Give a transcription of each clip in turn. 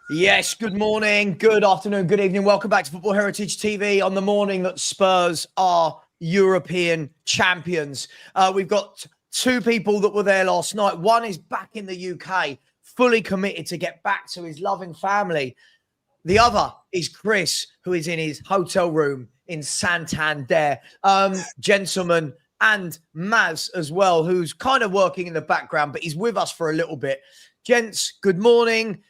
Yes, good morning, good afternoon, good evening. Welcome back to Football Heritage TV on the morning that Spurs are European champions. We've got two people that were there last night. One is back in the UK, fully committed to get back to his loving family. The other is Chris, who is in his hotel room in Santander. Gentleman, and Maz as well, who's kind of working in the background, but he's with us for a little bit. Gents, good morning.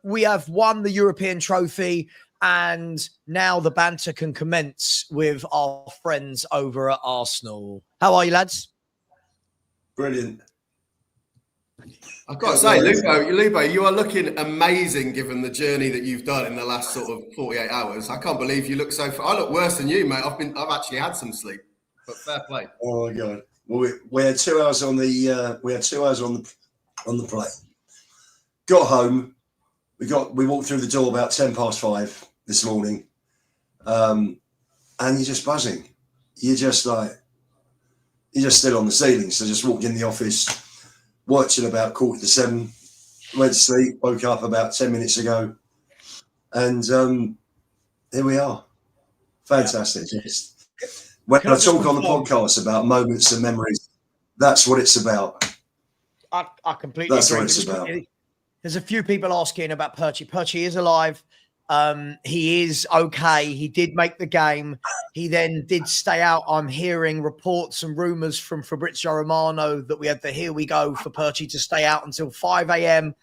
We have won the European trophy, and now the banter can commence with our friends over at Arsenal. How are you, lads? Brilliant. I've got to say, Lubo, you are looking amazing given the journey that you've done in the last sort of 48 hours. I can't believe you look so. I look worse than you, mate. I've actually had some sleep, but fair play. Oh my god! Well, we had 2 hours on the on the plane. Got home. We walked through the door about 5:10 this morning, and you're just buzzing. You're just still on the ceiling. So just walked in the office, worked till about 7:15, went to sleep, woke up about 10 minutes ago, and here we are. Fantastic. When I talk on the podcast about moments and memories, that's what it's about. I completely That's agree. what it's about. There's a few people asking about Perchie. Perchie is alive. He is okay. He did make the game. He then did stay out. I'm hearing reports and rumours from Fabrizio Romano that we had the here we go for Perchie to stay out until 5 a.m.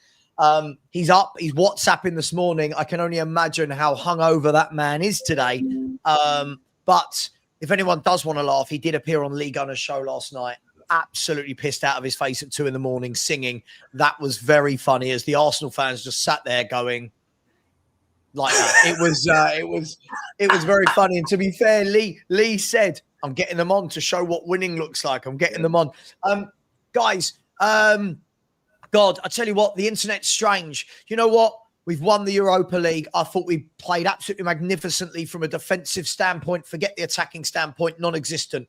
He's up. He's WhatsApping this morning. I can only imagine how hungover that man is today. But if anyone does want to laugh, he did appear on Lee Gunner's show last night. Absolutely pissed out of his face at 2 a.m. singing. That was very funny as the Arsenal fans just sat there going like that. It was very funny. And to be fair, Lee said, I'm getting them on to show what winning looks like. I'm getting them on. Guys, God, I tell you what, the internet's strange. You know what? We've won the Europa League. I thought we played absolutely magnificently from a defensive standpoint. Forget the attacking standpoint, non-existent.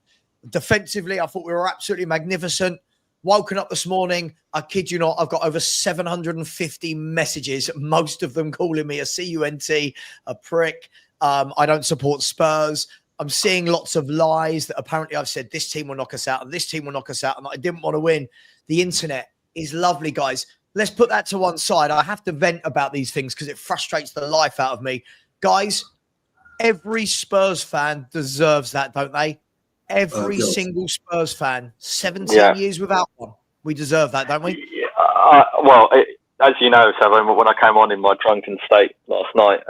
Defensively, I thought we were absolutely magnificent. Woken up this morning, I kid you not, I've got over 750 messages, most of them calling me a cunt, a prick. I don't support Spurs. I'm seeing lots of lies that apparently I've said this team will knock us out and this team will knock us out and I didn't want to win. The internet is lovely, guys. Let's put that to one side. I have to vent about these things because it frustrates the life out of me. Guys, every Spurs fan deserves that, don't they? Every single Spurs fan, 17 years without one. We deserve that, don't we? As you know, Savva, when I came on in my drunken state last night,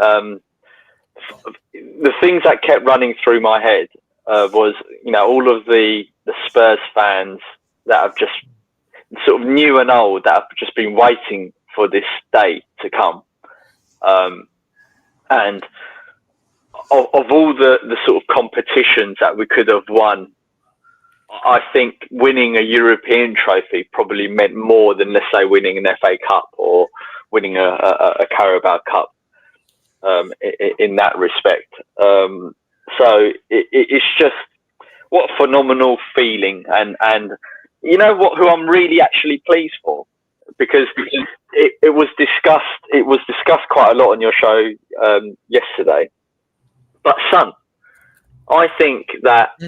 the things that kept running through my head was, all of the Spurs fans that have just sort of new and old that have just been waiting for this day to come. And of all the sort of competitions that we could have won, I think winning a European trophy probably meant more than, let's say, winning an FA Cup or winning a Carabao Cup in that respect. So it's just what a phenomenal feeling. And you know who I'm really actually pleased for? Because it was discussed quite a lot on your show yesterday. But son, I think that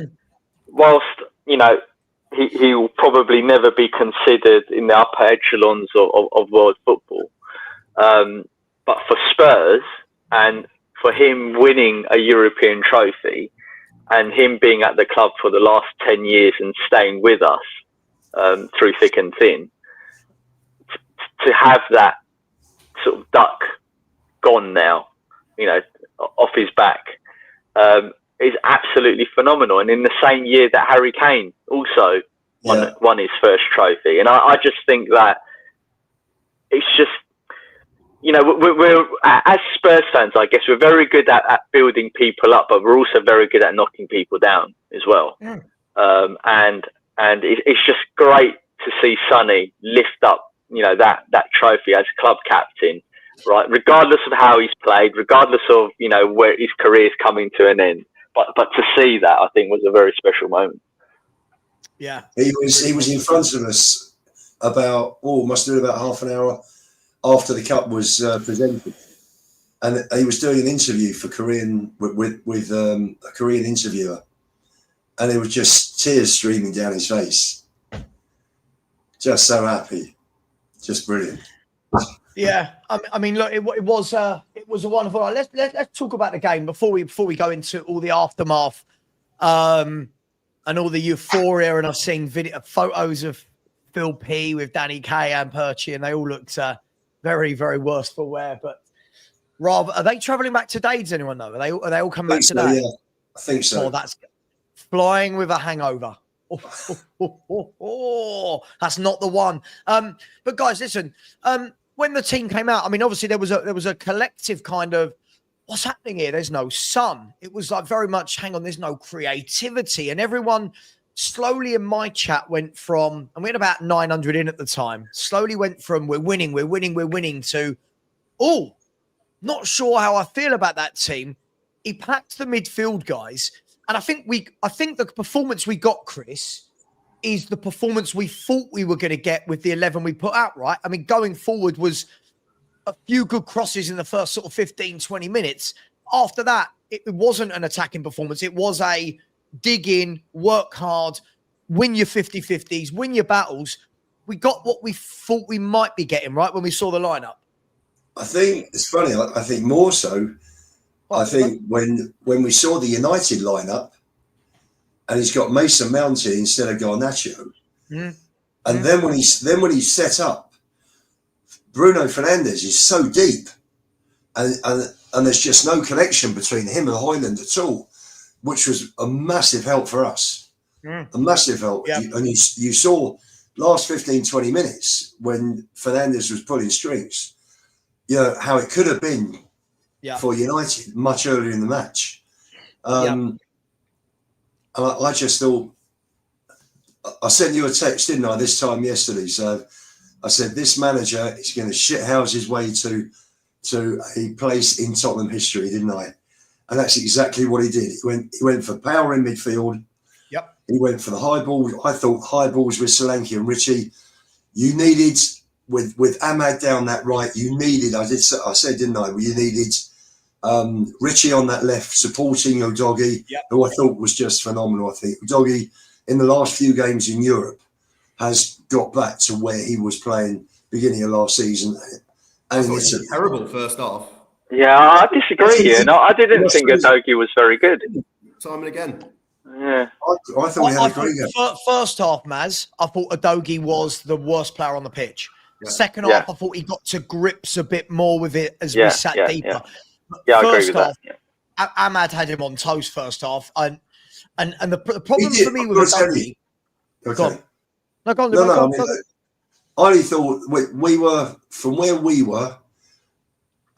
whilst, he will probably never be considered in the upper echelons of world football. But for Spurs and for him winning a European trophy and him being at the club for the last 10 years and staying with us through thick and thin, to have that sort of duck gone now, off his back, is absolutely phenomenal. And in the same year that Harry Kane also won his first trophy. And I just think that it's just, we're as Spurs fans, I guess we're very good at building people up, but we're also very good at knocking people down as well. And it's just great to see Sonny lift up, that trophy as club captain, right? Regardless of how he's played, regardless of, where his career is coming to an end. But to see that, I think, was a very special moment. Yeah. He was in front of us must have been about half an hour after the cup was presented, and he was doing an interview for Korean with a Korean interviewer, and it was just tears streaming down his face. Just so happy, just brilliant. Yeah, I mean, look, it was a wonderful. Let's talk about the game before we go into all the aftermath, and all the euphoria. And I've seen photos of Phil P with Danny K and Perchie, and they all looked very, very worse for wear. But rather, are they travelling back today? Does anyone know? Are they all coming back today? Yeah, I think so. Oh, that's flying with a hangover. That's not the one. But guys, listen. When the team came out, I mean, obviously there was a collective kind of, what's happening here? There's no sun. It was like very much, hang on, there's no creativity. And everyone slowly in my chat went from, and we had about 900 in at the time, slowly went from we're winning to, oh, not sure how I feel about that team. He packed the midfield guys. And I think the performance we got, Chris, is the performance we thought we were going to get with the 11 we put out, right? I mean, going forward was a few good crosses in the first sort of 15, 20 minutes. After that, it wasn't an attacking performance. It was a dig in, work hard, win your 50-50s, win your battles. We got what we thought we might be getting, right, when we saw the lineup. I think it's funny. I think more so. I think when we saw the United lineup, and he's got Mason Mount instead of Garnacho, and then when he set up, Bruno Fernandes is so deep, and there's just no connection between him and Højlund at all, which was a massive help for us. A massive help. Yep. And you saw last 15, 20 minutes when Fernandes was pulling strings, you know, how it could have been for United much earlier in the match. And I just thought, I sent you a text, didn't I, this time yesterday? So I said, this manager is going to shithouse his way to a place in Tottenham history, didn't I? And that's exactly what he did. He went for power in midfield. Yep. He went for the high ball. I thought high balls with Solanke and Richie. You needed, with Ahmad down that right, you needed, I said, didn't I? You needed Richie on that left supporting Udogie, who I thought was just phenomenal. I think Udogie in the last few games in Europe has got back to where he was playing beginning of last season. And it's a terrible first half. Yeah, I disagree here. No, I didn't think Udogie was very good. Time and again. Yeah. I thought we had a great game. First half, Maz, I thought Udogie was the worst player on the pitch. Yeah. Second half, I thought he got to grips a bit more with it as we sat deeper. Yeah, I agree with that. Ahmad had him on toast first half, and the problem for me was Udogie. Okay. I only thought we were from where we were.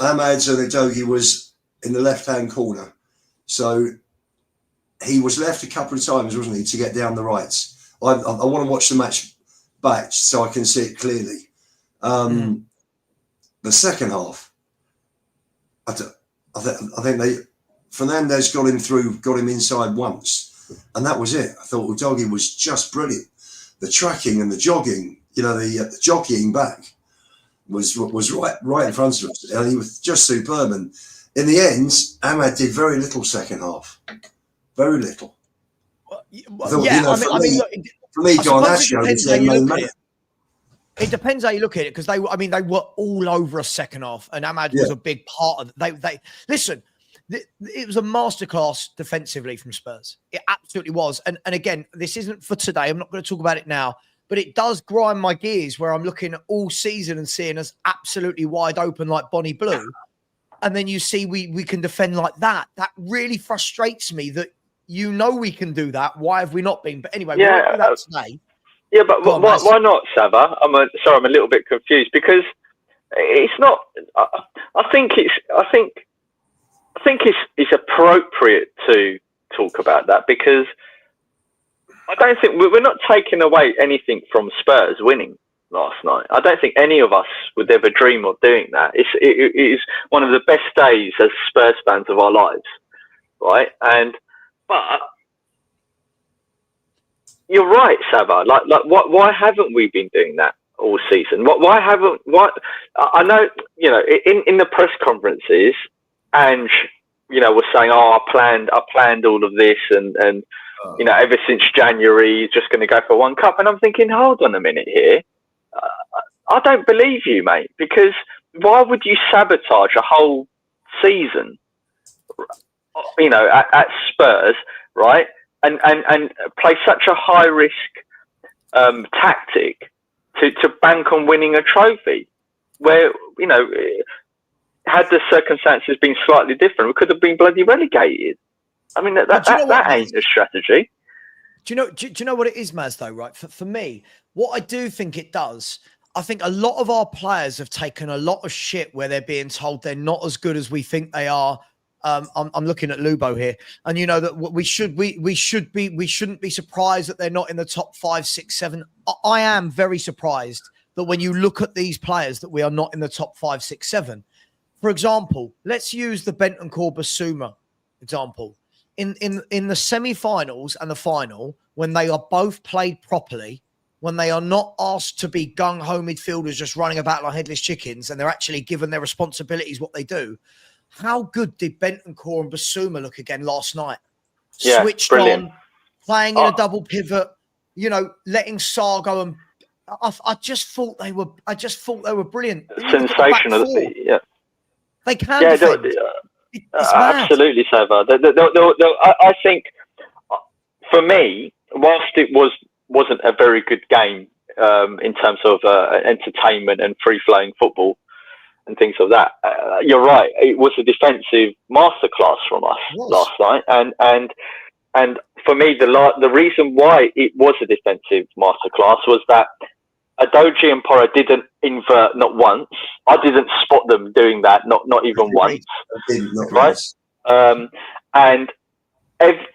Ahmad's and Udogie was in the left-hand corner, so he was left a couple of times, wasn't he, to get down the rights. I want to watch the match back so I can see it clearly. The second half, I think Fernandes got him inside once, and that was it. I thought Udogie was just brilliant. The tracking and the jogging, the jockeying back was right in front of us, and he was just superb. And in the end, Ahmad did very little second half, very little. For me, Garnacho is their main man. It depends how you look at it, because they were all over us second half, and Ahmad was a big part of it. They listen. It was a masterclass defensively from Spurs. It absolutely was. And again, this isn't for today. I'm not going to talk about it now, but it does grind my gears where I'm looking at all season and seeing us absolutely wide open like Bonnie Blue. And then you see we can defend like that. That really frustrates me that we can do that. Why have we not been? But anyway, we'll do that today. Yeah, but why not, Savva? I'm a little bit confused, because it's not. I think it's appropriate to talk about that, because I don't think we're not taking away anything from Spurs winning last night. I don't think any of us would ever dream of doing that. It is one of the best days as Spurs fans of our lives, right? But you're right, Savva. Why haven't we been doing that? all season? Why haven't? Why? I know, you know, in the press conferences, Ange, you know, was saying, "Oh, I planned all of this, and you know, ever since January, he's just going to go for one cup." And I'm thinking, hold on a minute here. I don't believe you, mate, because why would you sabotage a whole season, you know, at Spurs, right? And play such a high risk tactic to bank on winning a trophy, where, you know, had the circumstances been slightly different, we could have been bloody relegated. I mean, that ain't a strategy. Do you know what it is, Maz, though, right? For me, what I do think it does, I think a lot of our players have taken a lot of shit where they're being told they're not as good as we think they are. I'm looking at Lubo here, and you know that we shouldn't be surprised that they're not in the top 5, 6, 7. I am very surprised that when you look at these players that we are not in the top 5, 6, 7. For example, let's use the Bentancur Basuma example. In the semi-finals and the final, when they are both played properly, when they are not asked to be gung-ho midfielders just running about like headless chickens, and they're actually given their responsibilities what they do. How good did Bentancur and Basuma look again last night? Yeah, switched brilliant. on, playing in a double pivot, you know, letting Sarr go, and I just thought they were brilliant. Sensational. Yeah. They can defend. Absolutely, Savva. I think, for me, whilst it wasn't a very good game in terms of entertainment and free-flowing football and things of that, you're right. It was a defensive masterclass from us last night, and for me, the reason why it was a defensive masterclass was that Adoji and Porro didn't invert not once. I didn't spot them doing that, not even once. Right? And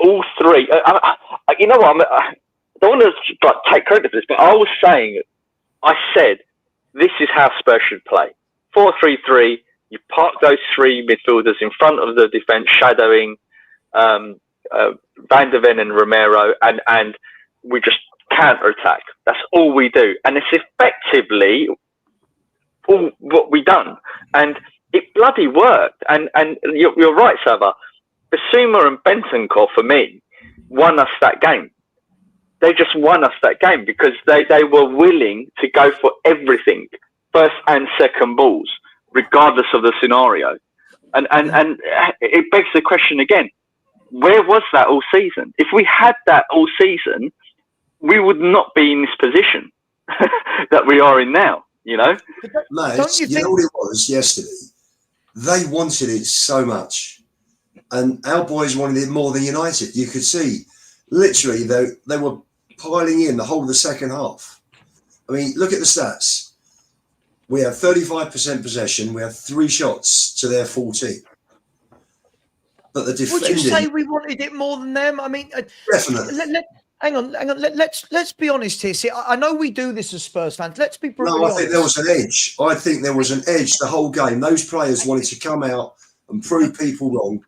all three. You know what? I don't want to take credit for this, but I said this is how Spurs should play: 4-3-3. You park those three midfielders in front of the defence, shadowing Van der Ven and Romero, and we just counter-attack. That's all we do, and it's effectively all what we done, and it bloody worked. And you're right, Savva. Basuma and Bentancur, for me, won us that game. They just won us that game because they were willing to go for everything, first and second balls, regardless of the scenario. And it begs the question again: where was that all season? If we had that all season, we would not be in this position that we are in now, you know? Mate, you know what it was yesterday? They wanted it so much. And our boys wanted it more than United. You could see, literally, they were piling in the whole of the second half. I mean, look at the stats. We have 35% possession. We have 3 shots to their 14. But the defending... Would you say we wanted it more than them? I mean... Definitely. Hang on. Let's be honest here. See, I know we do this as Spurs fans. Let's be brutally honest. I think there was an edge. I think there was an edge the whole game. Those players wanted to come out and prove people wrong,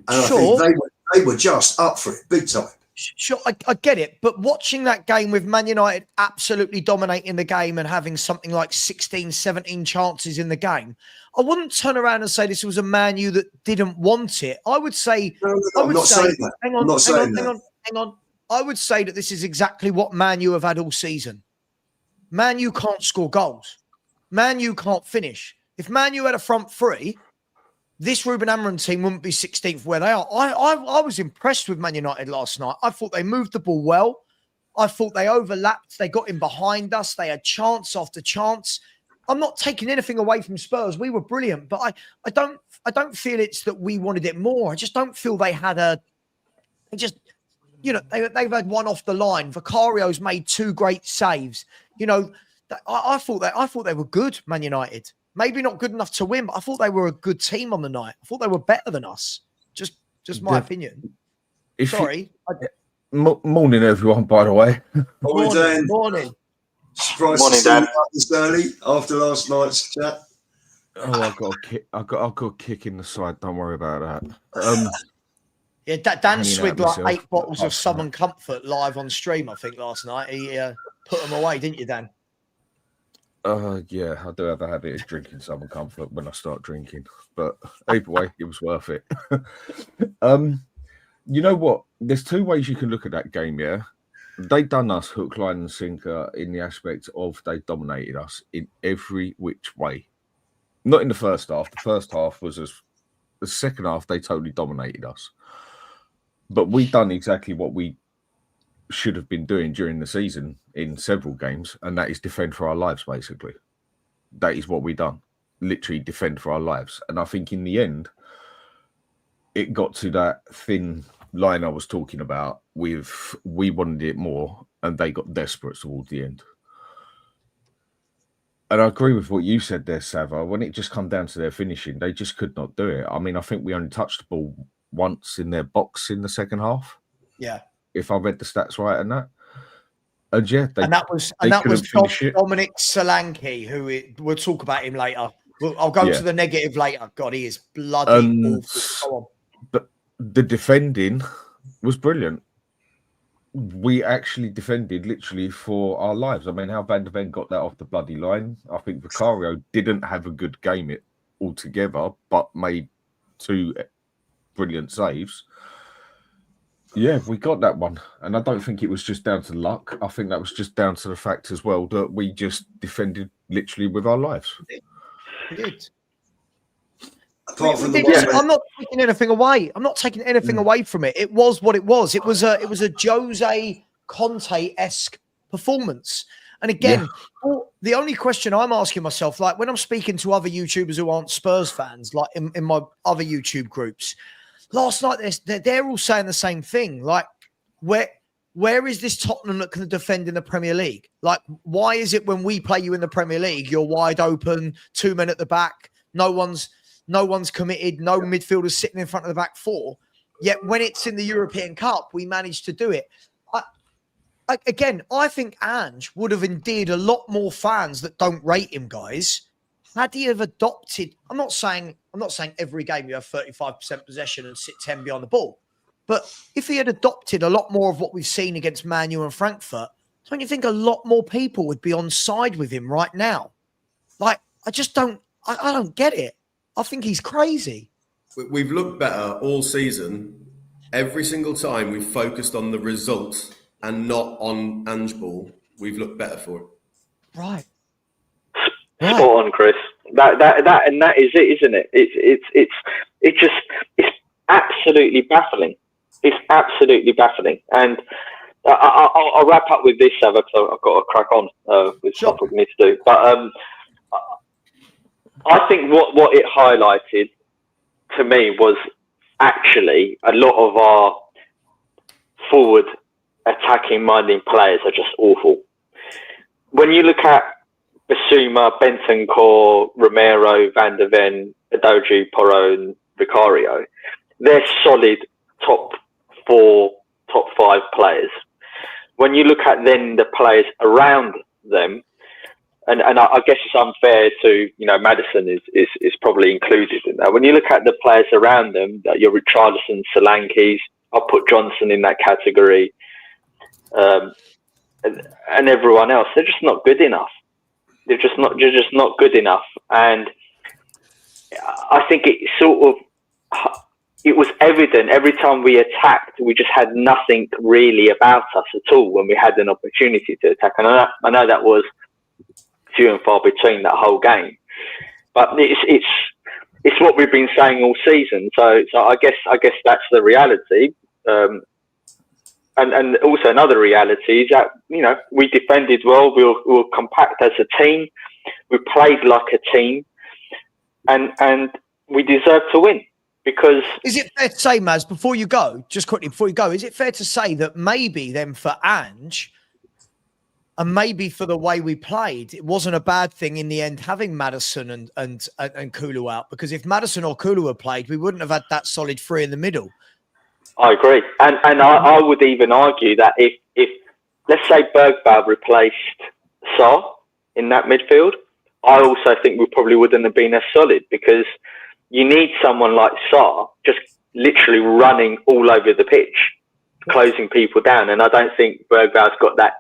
and I think they were just up for it, big time. Sure, I get it, but watching that game with Man United absolutely dominating the game and having something like 16, 17 chances in the game, I wouldn't turn around and say this was a Man U that didn't want it. I would say, I'm not saying that. Hang on. I would say that this is exactly what Man U have had all season. Man U can't score goals. Man U can't finish. If Man U had a front three, this Ruben Amorim team wouldn't be 16th where they are. I was impressed with Man United last night. I thought they moved the ball well. I thought they overlapped. They got in behind us. They had chance after chance. I'm not taking anything away from Spurs. We were brilliant, but I don't feel it's that we wanted it more. I just don't feel they had you know, they've had one off the line. Vicario's made 2 great saves. You know, I thought they were good, Man United. Maybe not good enough to win, but I thought they were a good team on the night. I thought they were better than us. Just my opinion. Sorry. Morning, everyone, by the way. Morning. Surprised to see you this early after last night's chat. Oh, I got a kick in the side. Don't worry about that. Yeah, Dan swigged like 8 bottles of Southern Comfort live on stream, I think, last night. He put them away, didn't you, Dan? Yeah, I do have a habit of drinking Southern Comfort when I start drinking, but either way, it was worth it. You know what? There's two ways you can look at that game. Yeah, they done us hook, line, and sinker in the aspect of they dominated us in every which way. Not in the first half. The first half was the second half they totally dominated us, but we done exactly what we should have been doing during the season in several games, and that is defend for our lives. Basically, that is what we done. Literally defend for our lives, and I think in the end, it got to that thin line I was talking about. With we wanted it more, and they got desperate towards the end. And I agree with what you said there, Savva. When it just come down to their finishing, they just could not do it. I mean, I think we only touched the ball once in their box in the second half. Yeah. If I read the stats right and that. And yeah, that was Dominic Solanke, we'll talk about him later. I'll go to the negative later. God, he is bloody awful. Go on. But the defending was brilliant. We actually defended literally for our lives. I mean, how Van der Ven got that off the bloody line. I think Vicario didn't have a good game altogether, but made 2 brilliant saves. Yeah, we got that one. And I don't think it was just down to luck. I think that was just down to the fact as well that we just defended literally with our lives. We did. I'm not taking anything away. I'm not taking anything away from it. It was what it was. It was a Jose Conte-esque performance. And again, the only question I'm asking myself, like when I'm speaking to other YouTubers who aren't Spurs fans, like in my other YouTube groups, last night they're all saying the same thing. Like, where is this Tottenham that can defend in the Premier League? Like, why is it when we play you in the Premier League, you're wide open, 2 men at the back, no one's committed, no midfielders sitting in front of the back four. Yet when it's in the European Cup, we managed to do it. I think Ange would have endeared a lot more fans that don't rate him, guys, had he have adopted. I'm not saying every game you have 35% possession and sit 10 behind the ball. But if he had adopted a lot more of what we've seen against Man U and Frankfurt, don't you think a lot more people would be on side with him right now? Like, I don't get it. I think he's crazy. We've looked better all season. Every single time we've focused on the result and not on Ange ball, we've looked better for it. Right. Spot on, Chris. That is it, isn't it? It's absolutely baffling. It's absolutely baffling. And I'll wrap up with this, Savva, because I've got to crack on with stuff we need to do. But I think what it highlighted to me was actually a lot of our forward attacking minded players are just awful. When you look at Basuma, Bentancur, Romero, Van der Ven, Adoji, Porro and Vicario, they're solid top 4, top 5 players. When you look at then the players around them, and I guess it's unfair to, Maddison is probably included in that. When you look at the players around them, your Richarlison, Solankes, I'll put Johnson in that category, and everyone else, they're just not good enough. They're just not good enough. And I think it was evident every time we attacked, we just had nothing really about us at all when we had an opportunity to attack. And I know that was few and far between that whole game, but it's what we've been saying all season. So I guess that's the reality. And also another reality is that we defended well. We were compact as a team. We played like a team, and we deserve to win. Because is it fair to say, Maz, before you go, is it fair to say that maybe then for Ange, and maybe for the way we played, it wasn't a bad thing in the end having Maddison and Kulu out, because if Maddison or Kulu had played, we wouldn't have had that solid 3 in the middle. I agree, and I would even argue that if let's say Bergvall replaced Sarr in that midfield, I also think we probably wouldn't have been as solid, because you need someone like Sarr just literally running all over the pitch, closing people down, and I don't think Bergvall's got that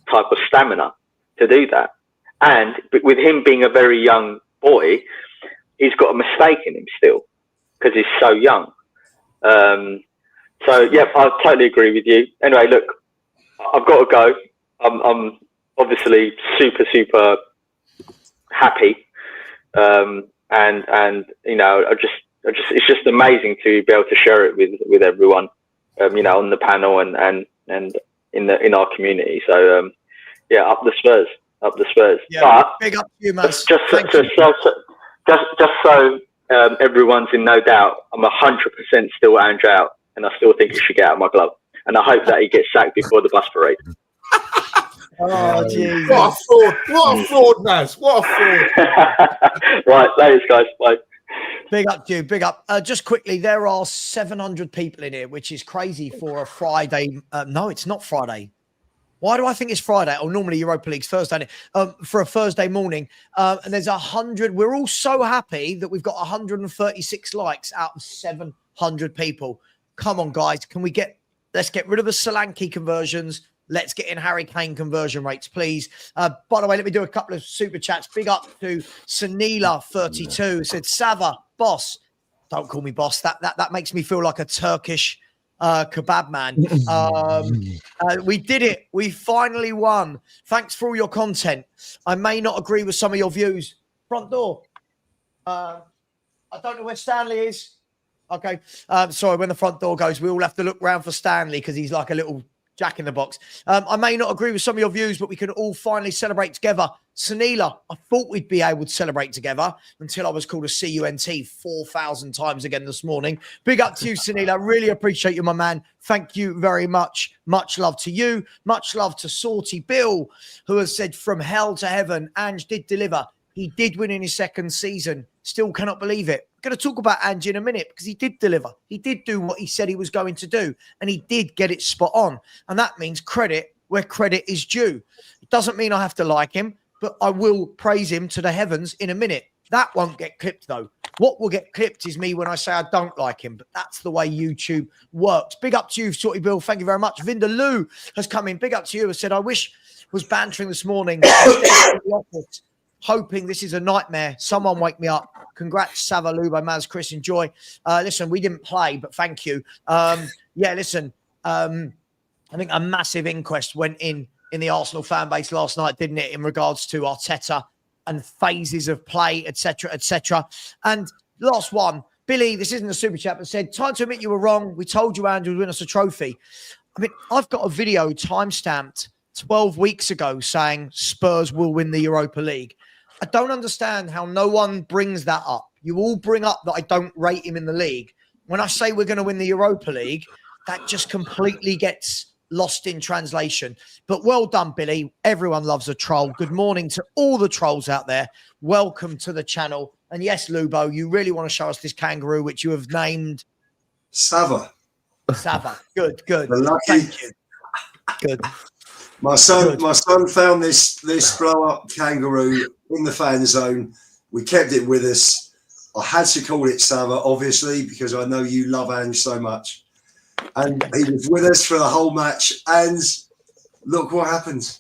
type of stamina to do that. But with him being a very young boy, he's got a mistake in him still because he's so young. So yeah, I totally agree with you. Anyway, look, I've got to go. I'm obviously super happy, and you know, I just it's just amazing to be able to share it with everyone, you know, on the panel and in our community. So yeah, up the Spurs. Yeah, but big up to you, man. just so everyone's in no doubt, I'm 100% still Ange out, and I still think he should get out of my club, and I hope that he gets sacked before the bus parade. Oh, geez. What a fraud, Naz. What a fraud. Right, thanks, guys. Bye. Big up to you. Big up. Just quickly, there are 700 people in here, which is crazy for a Friday. No, it's not Friday. Why do I think it's Friday? Oh, normally Europa League's Thursday. For a Thursday morning. And there's 100. We're all so happy that we've got 136 likes out of 700 people. Come on, guys. Let's get rid of the Solanke conversions. Let's get in Harry Kane conversion rates, please. By the way, let me do a couple of super chats. Big up to Sanila32. Said, Savva, boss. Don't call me boss. That makes me feel like a Turkish kebab man. We did it. We finally won. Thanks for all your content. I may not agree with some of your views. Front door. I don't know where Stanley is. Okay. Sorry, when the front door goes, we all have to look round for Stanley because he's like a little Jack in the box. I may not agree with some of your views, but we can all finally celebrate together. Sanila, I thought we'd be able to celebrate together until I was called a CUNT 4,000 times again this morning. Big up to you, Sanila. Really appreciate you, my man. Thank you very much. Much love to you. Much love to Salty Bill, who has said, from hell to heaven, Ange did deliver. He did win in his second season. Still cannot believe it. I'm going to talk about Ange in a minute because he did deliver. He did do what he said he was going to do, and he did get it spot on. And that means credit where credit is due. It doesn't mean I have to like him, but I will praise him to the heavens in a minute. That won't get clipped, though. What will get clipped is me when I say I don't like him, but that's the way YouTube works. Big up to you, Shorty Bill. Thank you very much. Vinda Lou has come in. Big up to you. Has said, I wish was bantering this morning. Hoping this is a nightmare. Someone wake me up. Congrats, Savva, Lubo, Maz, Chris, and Joy. Listen, we didn't play, but thank you. Yeah, listen, I think a massive inquest went in the Arsenal fan base last night, didn't it, in regards to Arteta and phases of play, etc., etc. And last one, Billy, this isn't a super chat, but said, time to admit you were wrong. We told you Andrew would win us a trophy. I mean, I've got a video timestamped 12 weeks ago saying Spurs will win the Europa League. I don't understand how no one brings that up. You all bring up that I don't rate him in the league. When I say we're going to win the Europa League, that just completely gets lost in translation. But well done, Billy. Everyone loves a troll. Good morning to all the trolls out there. Welcome to the channel. And yes, Lubo, you really want to show us this kangaroo, which you have named Savva. Savva. Good. The lucky. Thank you. Good. My son found this blow up kangaroo in the fan zone. We kept it with us. I had to call it Savva, obviously, because I know you love Ange so much. And he was with us for the whole match. And look what happened.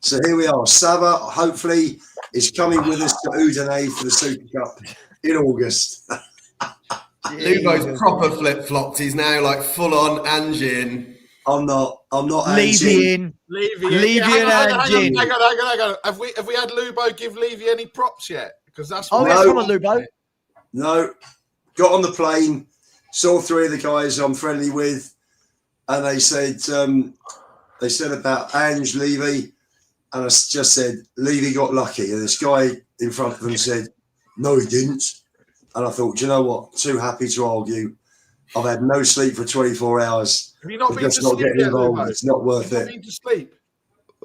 So here we are. Savva, hopefully, is coming with us to Udine for the Super Cup in August. Lubo's proper flip-flopped. He's now like full-on Ange in. I'm not Levy in. Levy in. Hang on. Have we had Lubo give Levy any props yet? Because that's what come on, Lubo. No. Got on the plane, saw three of the guys I'm friendly with, and they said about Ange Levy, and I just said Levy got lucky, and this guy in front of them said, no, he didn't. And I thought, you know what? Too happy to argue. I've had no sleep for 24 hours. Have you not been to sleep yet, Lubo? It's not worth it. Have you not been to sleep?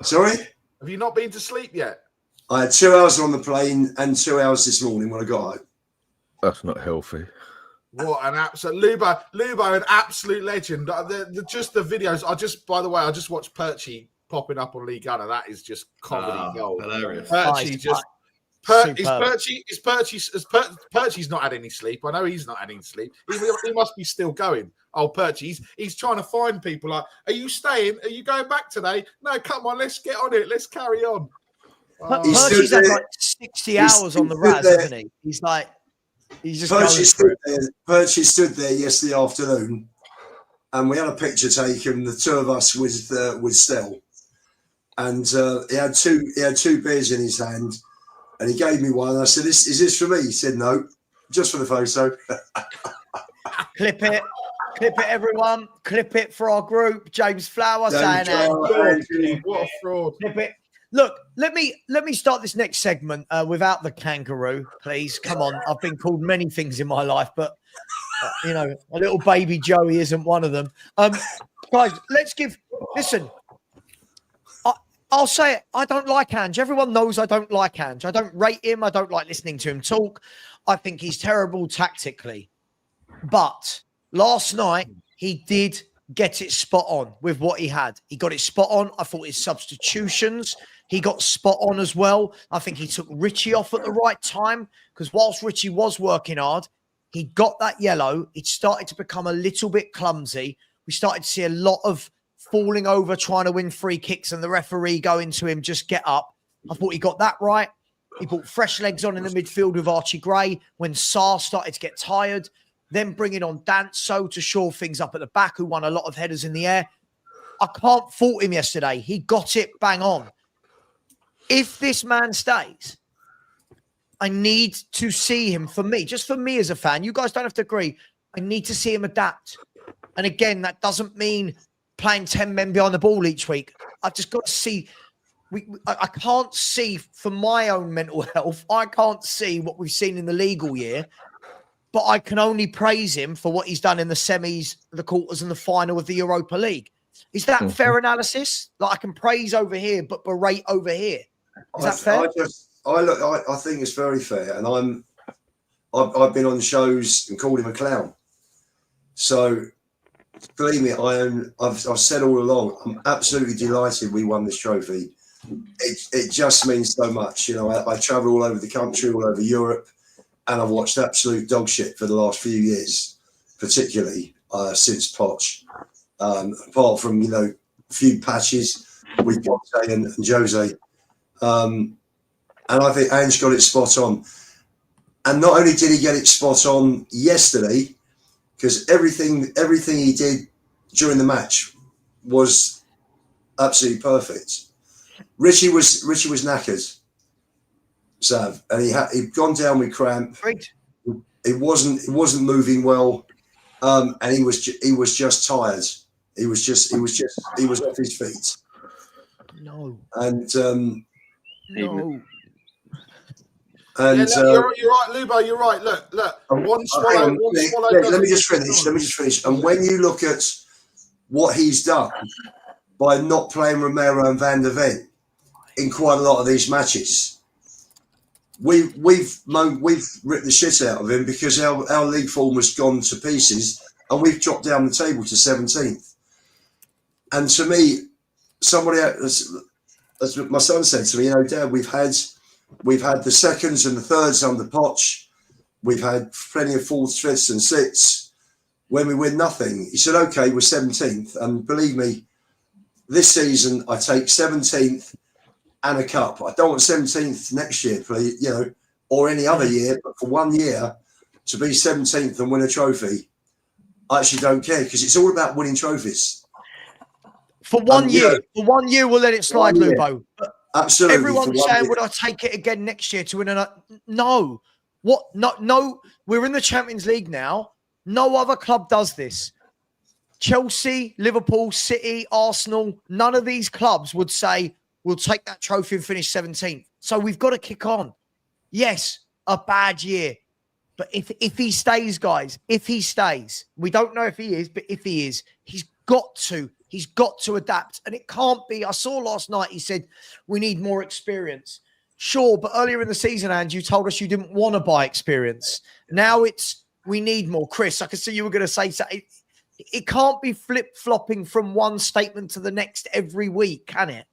Sorry? Have you not been to sleep yet? I had 2 hours on the plane and 2 hours this morning when I got home. That's not healthy. What an absolute Lubo, an absolute legend. Just the videos. By the way, I just watched Perchy popping up on League Gunner. That is just comedy gold. Hilarious. Perchy's not had any sleep. I know he's not had any sleep. He must be still going. Oh, Perchy, he's trying to find people like, are you staying? Are you going back today? No, come on, let's get on it. Let's carry on. Percy's had like 60 hours on the Raz, hasn't he? He's just Percy stood there yesterday afternoon, and we had a picture taken, the two of us with Stell, and he had two beers in his hand, and he gave me one. And I said, "Is this for me?" He said, "No, just for the photo." Clip it, everyone. Clip it for our group. James Flower saying, "What a fraud!" Clip it. Look, let me start this next segment without the kangaroo, please. Come on, I've been called many things in my life, but a little baby Joey isn't one of them. Guys, listen. I'll say it. I don't like Ange. Everyone knows I don't like Ange. I don't rate him. I don't like listening to him talk. I think he's terrible tactically. But last night, he did get it spot on with what he had. He got it spot on. I thought his substitutions, he got spot on as well. I think he took Richie off at the right time because whilst Richie was working hard, he got that yellow. It started to become a little bit clumsy. We started to see a lot of falling over, trying to win free kicks and the referee going to him, just get up. I thought he got that right. He brought fresh legs on in the midfield with Archie Gray when Sarr started to get tired. Then bringing on Danso to shore things up at the back, who won a lot of headers in the air. I can't fault him yesterday. He got it bang on. If this man stays, I need to see him, for me, just for me as a fan, you guys don't have to agree, I need to see him adapt. And again, that doesn't mean playing 10 men behind the ball each week. I've just got to see. I can't see, for my own mental health, I can't see what we've seen in the league all year. But I can only praise him for what he's done in the semis, the quarters, and the final of the Europa League. Is that fair analysis? Like, I can praise over here, but berate over here. Is that fair? I think it's very fair, and I've been on shows and called him a clown. So believe me, I've said all along, I'm absolutely delighted we won this trophy. It just means so much. I travel all over the country, all over Europe. And I've watched absolute dog shit for the last few years, particularly since Poch. Apart from, a few patches with Conte and Jose. And I think Ange got it spot on. And not only did he get it spot on yesterday, because everything he did during the match was absolutely perfect. Richie was knackered. Sav, and he'd gone down with cramp. Great. It wasn't moving well, and he was just tired. He was off his feet. No. And no. And you're right, Lubo. You're right. Look. One swallow. Let me just finish. And when you look at what he's done by not playing Romero and Van der Ven in quite a lot of these matches. We've ripped the shit out of him because our league form has gone to pieces and we've dropped down the table to 17th. And to me, somebody else, as my son said to me, Dad, we've had the seconds and the thirds under Poch. We've had plenty of fourths, fifths and sixths when we win nothing. He said, okay, we're 17th. And believe me, this season I take 17th and a cup. I don't want 17th next year, please, or any other year, but for 1 year to be 17th and win a trophy, I actually don't care because it's all about winning trophies. For 1 year, we'll let it slide, Lubo. Absolutely. Everyone's saying, would I take it again next year to win another? No. What? No. We're in the Champions League now. No other club does this. Chelsea, Liverpool, City, Arsenal, none of these clubs would say, we'll take that trophy and finish 17th. So we've got to kick on. Yes, a bad year. But if he stays, guys, we don't know if he is, but if he is, he's got to adapt. And it can't be, I saw last night, he said, we need more experience. Sure, but earlier in the season, Ange, you told us you didn't want to buy experience. Now it's, we need more. Chris, I can see you were going to say something. It can't be flip-flopping from one statement to the next every week, can it?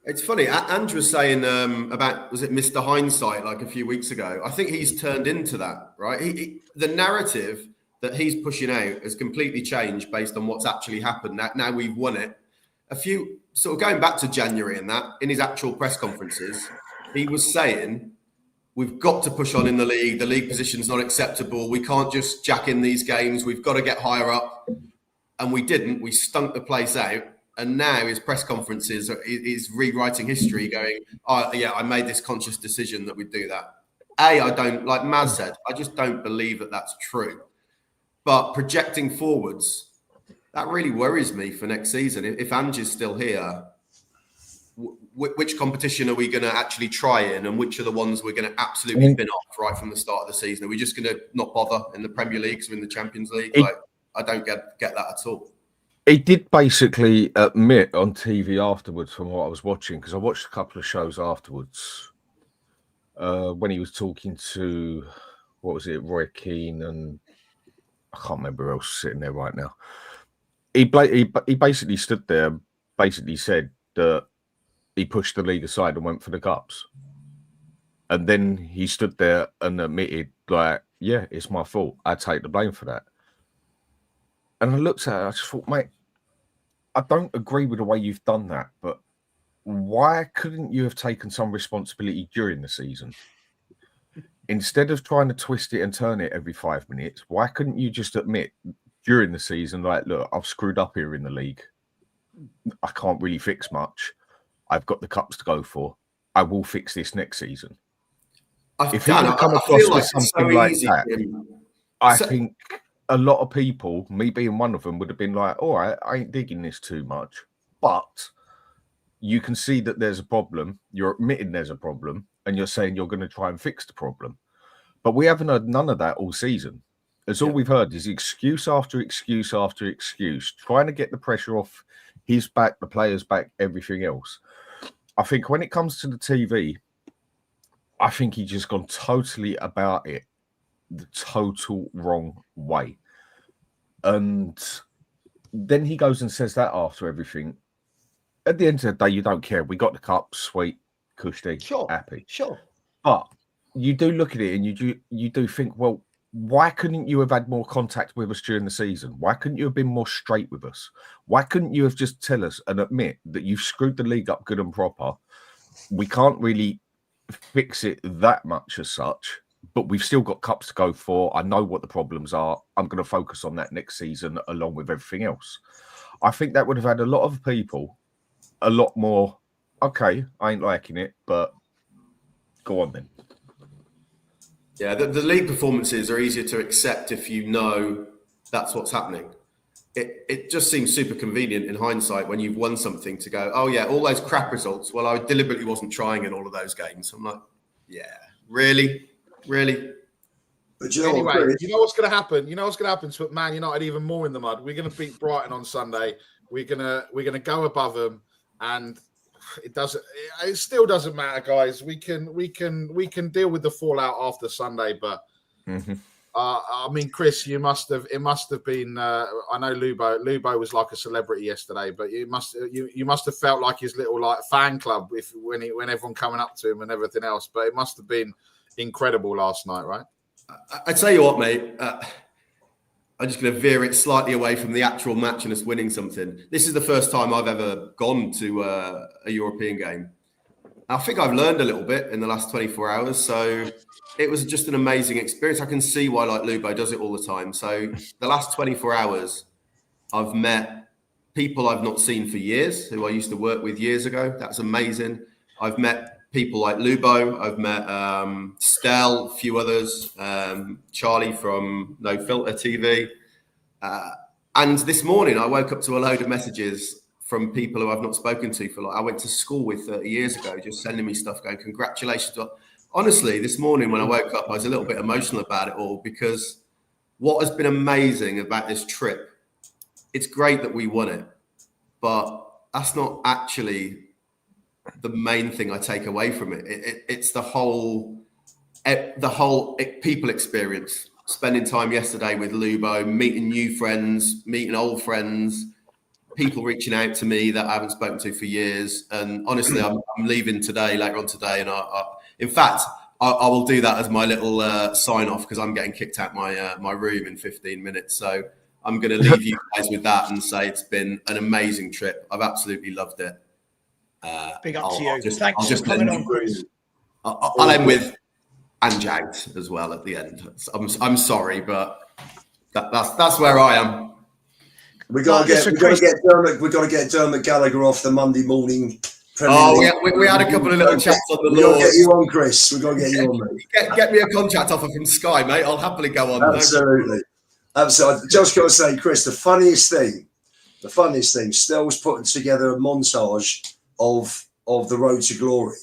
It's funny. Ange was saying about, was it Mr. Hindsight like a few weeks ago? I think he's turned into that, right? The narrative that he's pushing out has completely changed based on what's actually happened. Now we've won it. Going back to January and that, in his actual press conferences, he was saying, we've got to push on in the league. The league position's not acceptable. We can't just jack in these games. We've got to get higher up. And we didn't. We stunk the place out. And now his press conferences, he's rewriting history going, oh, yeah, I made this conscious decision that we'd do that. I don't, like Maz said, I just don't believe that that's true. But projecting forwards, that really worries me for next season. If Ange is still here, which competition are we going to actually try in, and which are the ones we're going to absolutely bin off right from the start of the season? Are we just going to not bother in the Premier League or in the Champions League? I don't get that at all. He did basically admit on TV afterwards, from what I was watching, because I watched a couple of shows afterwards, when he was talking to, what was it, Roy Keane, and I can't remember who else sitting there right now. He basically stood there, basically said that he pushed the league aside and went for the cups. And then he stood there and admitted, like, yeah, it's my fault. I take the blame for that. And I looked at it, I just thought, mate, I don't agree with the way you've done that, but why couldn't you have taken some responsibility during the season? Instead of trying to twist it and turn it every 5 minutes, why couldn't you just admit during the season, like, look, I've screwed up here in the league. I can't really fix much. I've got the cups to go for. I will fix this next season. If he had come across with something like that, I think a lot of people, me being one of them, would have been like, all right, I ain't digging this too much. But you can see that there's a problem. You're admitting there's a problem, and you're saying you're going to try and fix the problem. But we haven't heard none of that all season. As all we've heard is excuse after excuse after excuse, trying to get the pressure off his back, the players' back, everything else. I think when it comes to the TV, I think he's just gone totally about it the total wrong way. And then he goes and says that after everything. At the end of the day, you don't care. We got the cup, sweet, cushy, happy. Sure. But you do look at it and you do think, well, why couldn't you have had more contact with us during the season? Why couldn't you have been more straight with us? Why couldn't you have just tell us and admit that you've screwed the league up good and proper? We can't really fix it that much as such, but we've still got cups to go for. I know what the problems are. I'm going to focus on that next season along with everything else. I think that would have had a lot of people a lot more, okay, I ain't liking it, but go on then. Yeah, the league performances are easier to accept if you know that's what's happening. It just seems super convenient in hindsight when you've won something to go, oh yeah, all those crap results. Well, I deliberately wasn't trying in all of those games. I'm like, yeah, really? But you know anyway, what, you know what's going to happen? You know what's going to happen to put Man United even more in the mud? We're going to beat Brighton on Sunday. We're gonna go above them, and it still doesn't matter, guys. We can deal with the fallout after Sunday, but I mean, Chris, it must have been. I know Lubo was like a celebrity yesterday, but you must have felt like his little like fan club when everyone coming up to him and everything else. But it must have been incredible last night, right? I tell you what, mate. I'm just going to veer it slightly away from the actual match and us winning something. This is the first time I've ever gone to a European game. I think I've learned a little bit in the last 24 hours. So it was just an amazing experience. I can see why like Lubo does it all the time. So the last 24 hours, I've met people I've not seen for years, who I used to work with years ago. That's amazing. I've met people like Lubo. I've met Stel, a few others, Charlie from No Filter TV. And this morning I woke up to a load of messages from people who I've not spoken to for like, I went to school with 30 years ago, just sending me stuff going, congratulations. Honestly, this morning when I woke up, I was a little bit emotional about it all, because what has been amazing about this trip, it's great that we won it, but that's not actually the main thing I take away from it. It's the whole people experience. Spending time yesterday with Lubo, meeting new friends, meeting old friends, people reaching out to me that I haven't spoken to for years. And honestly, I'm leaving later on today. And in fact, I will do that as my little sign off, because I'm getting kicked out my room in 15 minutes. So I'm going to leave you guys with that and say it's been an amazing trip. I've absolutely loved it. Big up to you. Thanks for coming on, Chris. I'll end with Ange out as well at the end. I'm sorry, but that's where I am. We got to get Dermot Gallagher off the Monday morning. We had a couple of little chats on the law. We got to get you on, Chris. We got to get you on, mate. Get me a contract offer from Sky, mate. I'll happily go on. Absolutely. Absolutely. Just got to say, Chris, the funniest thing, Stell's putting together a montage of the road to glory,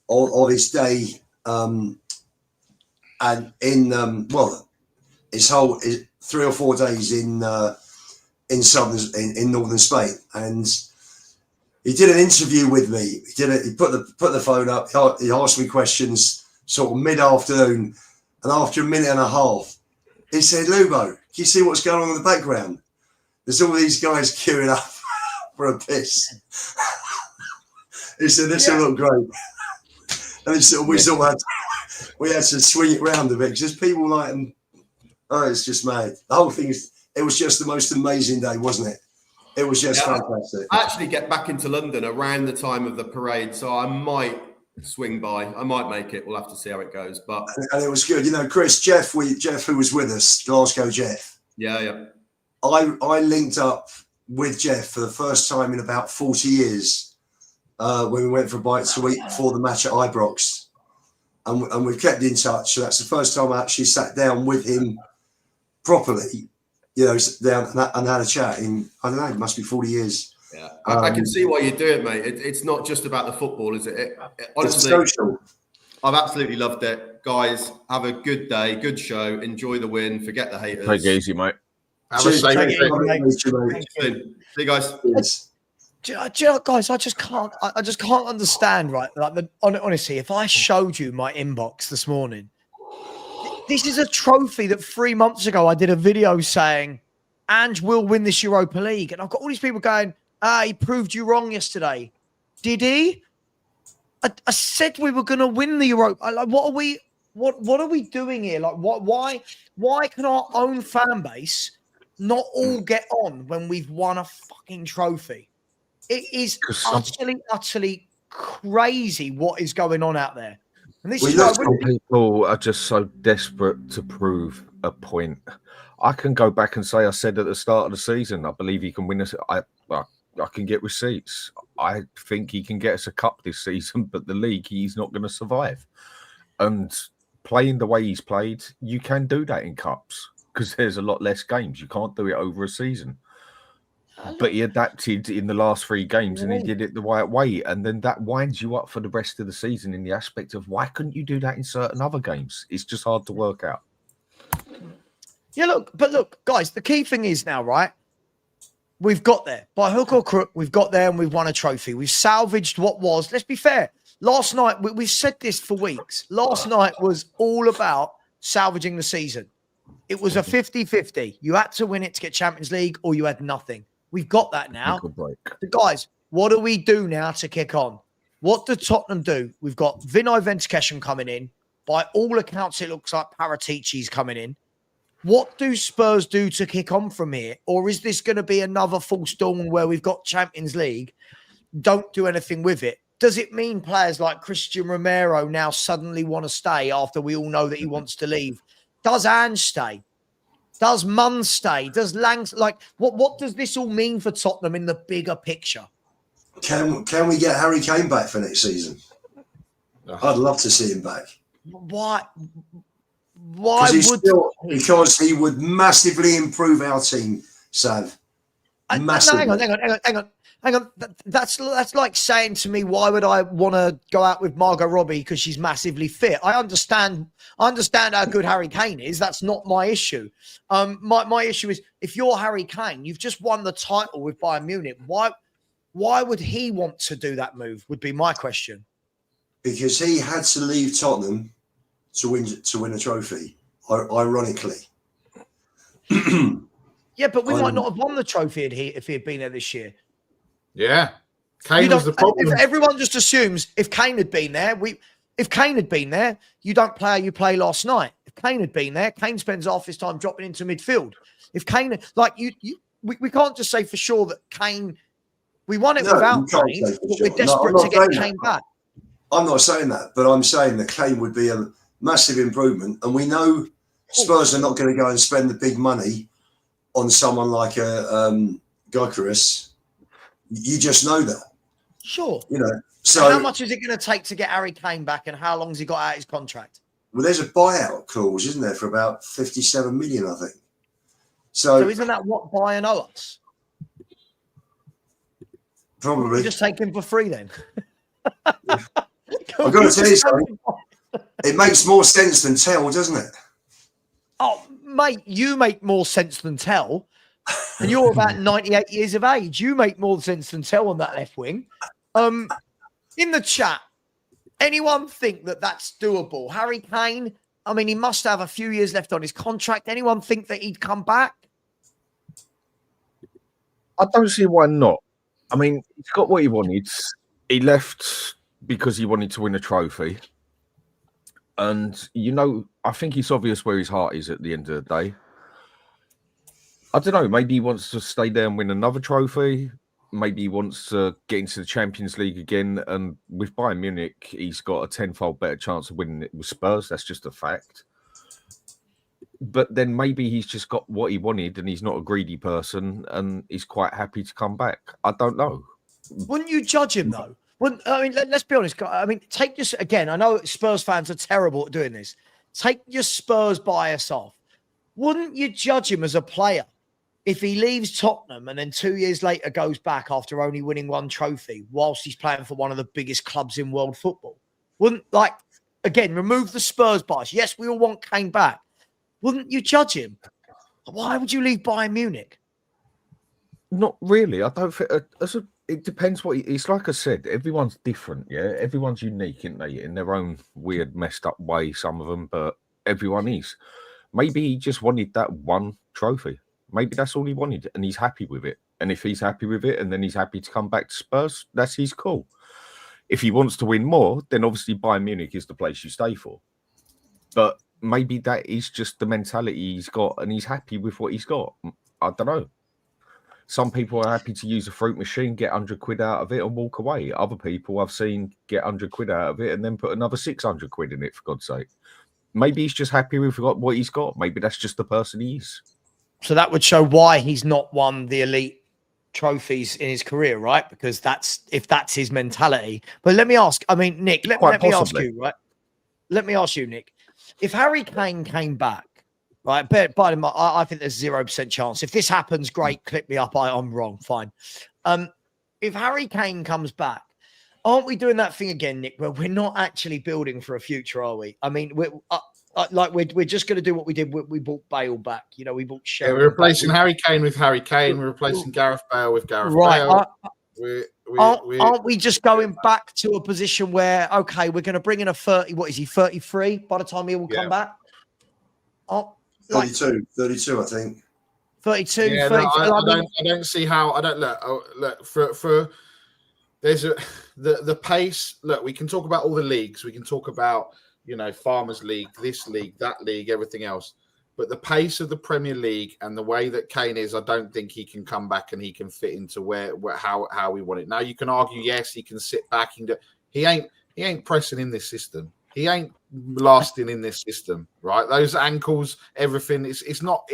of his day, and in his 3 or 4 days in northern Spain, and he did an interview with me. He put the phone up. He asked me questions sort of mid-afternoon, and after a minute and a half, he said, "Lubo, can you see what's going on in the background? There's all these guys queuing up for a piss." He said, "This will look great." And we had to swing it round a bit because people like them. Oh, it's just mad. The whole thing it was just the most amazing day, wasn't it? It was just fantastic. I actually get back into London around the time of the parade, so I might swing by. I might make it. We'll have to see how it goes. But and it was good. You know, Chris, Jeff, who was with us, Glasgow Jeff. Yeah. I linked up with Jeff for the first time in about 40 years when we went for a bite to eat before the match at Ibrox. And we've kept in touch. So that's the first time I actually sat down with him properly, you know, down and had a chat in, I don't know, it must be 40 years. Yeah, I can see why you do it, mate. It's not just about the football, is it? Honestly, it's social. I've absolutely loved it. Guys, have a good day, good show. Enjoy the win. Forget the haters. Take it easy, mate. Have a safe day. See you guys. Yes. Do you know, guys, I just can't understand, right? Like, honestly, if I showed you my inbox this morning, this is a trophy that 3 months ago I did a video saying Ange will win this Europa League, and I've got all these people going, he proved you wrong yesterday. Did he? I said we were going to win the Europa. Like, what are we doing here? Like, why can our own fan base not all get on when we've won a fucking trophy? It is utterly crazy what is going on out there. And this people are just so desperate to prove a point. I can go back and say I said at the start of the season, I believe he can win us. I can get receipts. I think he can get us a cup this season, but the league, he's not going to survive. And playing the way he's played, you can do that in cups because there's a lot less games. You can't do it over a season. But he adapted in the last 3 games and he did it the right way. And then that winds you up for the rest of the season in the aspect of why couldn't you do that in certain other games? It's just hard to work out. Yeah, look, guys, the key thing is now, right? We've got there. By hook or crook, we've got there and we've won a trophy. We've salvaged what was. Let's be fair. Last night, we've said this for weeks. Last night was all about salvaging the season. It was a 50-50. You had to win it to get Champions League or you had nothing. We've got that now. So guys, what do we do now to kick on? What do Tottenham do? We've got Vinay Ventukesham coming in. By all accounts, it looks like Paratici's coming in. What do Spurs do to kick on from here? Or is this going to be another false dawn where we've got Champions League, don't do anything with it? Does it mean players like Christian Romero now suddenly want to stay after we all know that he wants to leave? Does Ange stay? Does Munn stay? Does Lang, like, what does this all mean for Tottenham in the bigger picture? Can we get Harry Kane back for next season? I'd love to see him back. Why because he would massively improve our team, Sav. Massively. No, hang on. That's like saying to me, why would I want to go out with Margot Robbie because she's massively fit? I understand how good Harry Kane is. That's not my issue. My issue is if you're Harry Kane, you've just won the title with Bayern Munich. Why would he want to do that move? Would be my question. Because he had to leave Tottenham to win a trophy. Ironically. Yeah, but we might not have won the trophy if he had been there this year. Yeah. Kane was the problem. If everyone just assumes if Kane had been there, you don't play how you play last night. If Kane had been there, Kane spends half his time dropping into midfield. If Kane, we can't just say for sure that Kane, we won it without Kane, but we're desperate to get Kane back. I'm not saying that, but I'm saying that Kane would be a massive improvement, and we know Spurs are not going to go and spend the big money on someone like a Gyökeres. You just know that. Sure. You know. So how much is it going to take to get Harry Kane back, and how long's he got out his contract? Well, there's a buyout clause, isn't there, for about 57 million, I think. So isn't that what Bayern owe us? Probably. We'll just take him for free then. I've got to tell you something. It makes more sense than Tell, doesn't it? Oh, mate, you make more sense than Tell. And you're about 98 years of age. You make more sense than Tell on that left wing. In the chat, anyone think that that's doable? Harry Kane, I mean, he must have a few years left on his contract. Anyone think that he'd come back? I don't see why not. I mean, he's got what he wanted. He left because he wanted to win a trophy. And, you know, I think it's obvious where his heart is at the end of the day. I don't know. Maybe he wants to stay there and win another trophy. Maybe he wants to get into the Champions League again. And with Bayern Munich, he's got a tenfold better chance of winning it with Spurs. That's just a fact. But then maybe he's just got what he wanted and he's not a greedy person and he's quite happy to come back. I don't know. Wouldn't you judge him, though? Wouldn't, I mean, let's be honest. I mean, take just again, I know Spurs fans are terrible at doing this. Take your Spurs bias off. Wouldn't you judge him as a player if he leaves Tottenham and then 2 years later goes back after only winning one trophy whilst he's playing for one of the biggest clubs in world football? Wouldn't, like, again, remove the Spurs bias. Yes, we all want Kane back. Wouldn't you judge him? Why would you leave Bayern Munich? Not really. I don't think. It depends what it's like. I said, everyone's different. Yeah, everyone's unique, isn't they? In their own weird, messed up way. Some of them, but everyone is. Maybe he just wanted that one trophy. Maybe that's all he wanted, and he's happy with it. And if he's happy with it, and then he's happy to come back to Spurs, that's his call. If he wants to win more, then obviously Bayern Munich is the place you stay for. But maybe that is just the mentality he's got, and he's happy with what he's got. I don't know. Some people are happy to use a fruit machine, get 100 quid out of it, and walk away. Other people I've seen get 100 quid out of it and then put another 600 quid in it, for God's sake. Maybe he's just happy with what he's got. Maybe that's just the person he is. So that would show why he's not won the elite trophies in his career, right? Because if that's his mentality. But let me ask, I mean, Nick, let me ask you, right? Let me ask you, Nick. If Harry Kane came back, right? But I think there's 0% chance. If this happens, great. Clip me up. I'm wrong. Fine. If Harry Kane comes back, aren't we doing that thing again, Nick? Where we're not actually building for a future, are we? I mean, we're just going to do what we did. We bought Bale back. You know, we bought Sheringham. We're replacing Harry Kane with Harry Kane. We're replacing Gareth Bale with Gareth Bale. Aren't we just going back to a position where, okay, we're going to bring in a 30, what is he, 33 by the time he will come back? 32, I think. 32, yeah, 33. I don't see how. I don't look for there's the pace. Look, we can talk about all the leagues. We can talk about, you know, Farmers League, this league, that league, everything else. But the pace of the Premier League and the way that Kane is, I don't think he can come back and he can fit into how we want it. Now you can argue, yes, he can sit back and he ain't pressing in this system. He ain't lasting in this system, right? Those ankles, everything, it's not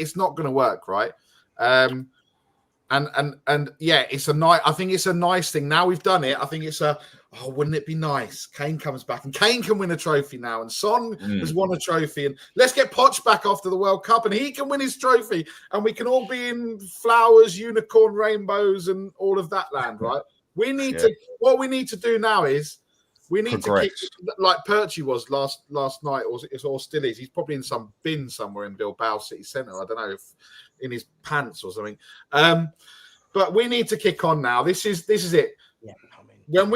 going to work, right? And yeah, I think it's a nice thing. Now we've done it. I think it's wouldn't it be nice? Kane comes back and Kane can win a trophy now, and Son has won a trophy, and let's get Poch back after the World Cup and he can win his trophy and we can all be in flowers, unicorn, rainbows and all of that land, right? What we need to do now is we need to kick, like Perchy was last night, or still is. He's probably in some bin somewhere in Bilbao City Centre. I don't know, if in his pants or something. But we need to kick on now. This is it. Yeah, when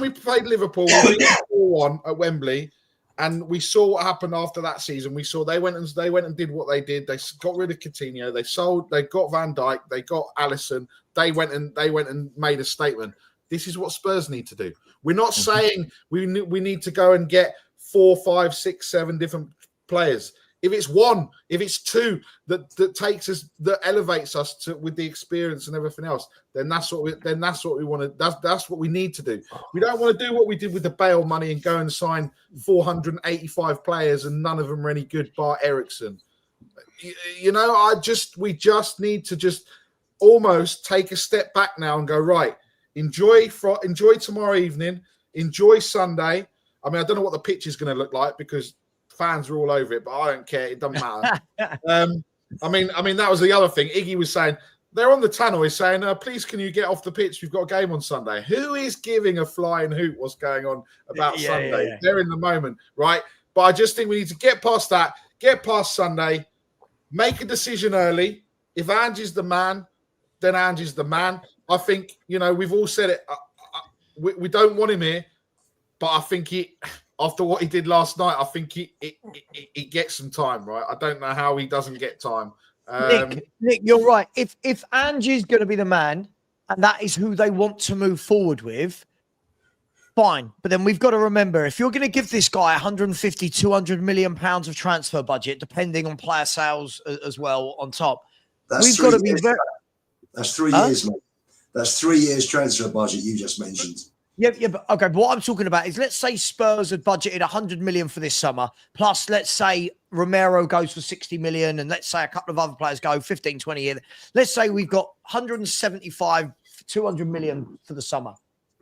we played Liverpool, we beat 4-1 at Wembley, and we saw what happened after that season. We saw they went and did what they did. They got rid of Coutinho. They got Van Dijk. They got Alisson. They went and made a statement. This is what Spurs need to do. We're not saying we need to go and get 4, 5, 6, 7 different players. If it's one, if it's two that takes us, that elevates us to with the experience and everything else, then that's what we want to. That's what we need to do. We don't want to do what we did with the Bale money and go and sign 485 players and none of them are any good, bar Ericsson. You know, we just need to just almost take a step back now and go, right, enjoy tomorrow evening, enjoy Sunday. I mean, I don't know what the pitch is going to look like because fans are all over it, but I don't care. It doesn't matter. I mean, that was the other thing. Iggy was saying, they're on the tunnel. He's saying, please, can you get off the pitch? We've got a game on Sunday. Who is giving a flying hoot what's going on about Sunday? Yeah. They're in the moment, right? But I just think we need to get past that, get past Sunday, make a decision early. If Ange is the man, then Ange is the man. I think, you know, we've all said it. We don't want him here, but I think after what he did last night, I think he gets some time, right? I don't know how he doesn't get time. Nick, you're right. If Ange is going to be the man, and that is who they want to move forward with, fine. But then we've got to remember, if you're going to give this guy 150, 200 million pounds of transfer budget, depending on player sales as well on top, we've got to be very. That's 3 years, mate. That's 3 years transfer budget you just mentioned. Yeah, but okay. But what I'm talking about is, let's say Spurs had budgeted 100 million for this summer, plus let's say Romero goes for 60 million, and let's say a couple of other players go 15, 20 years. Let's say we've got 175, 200 million for the summer.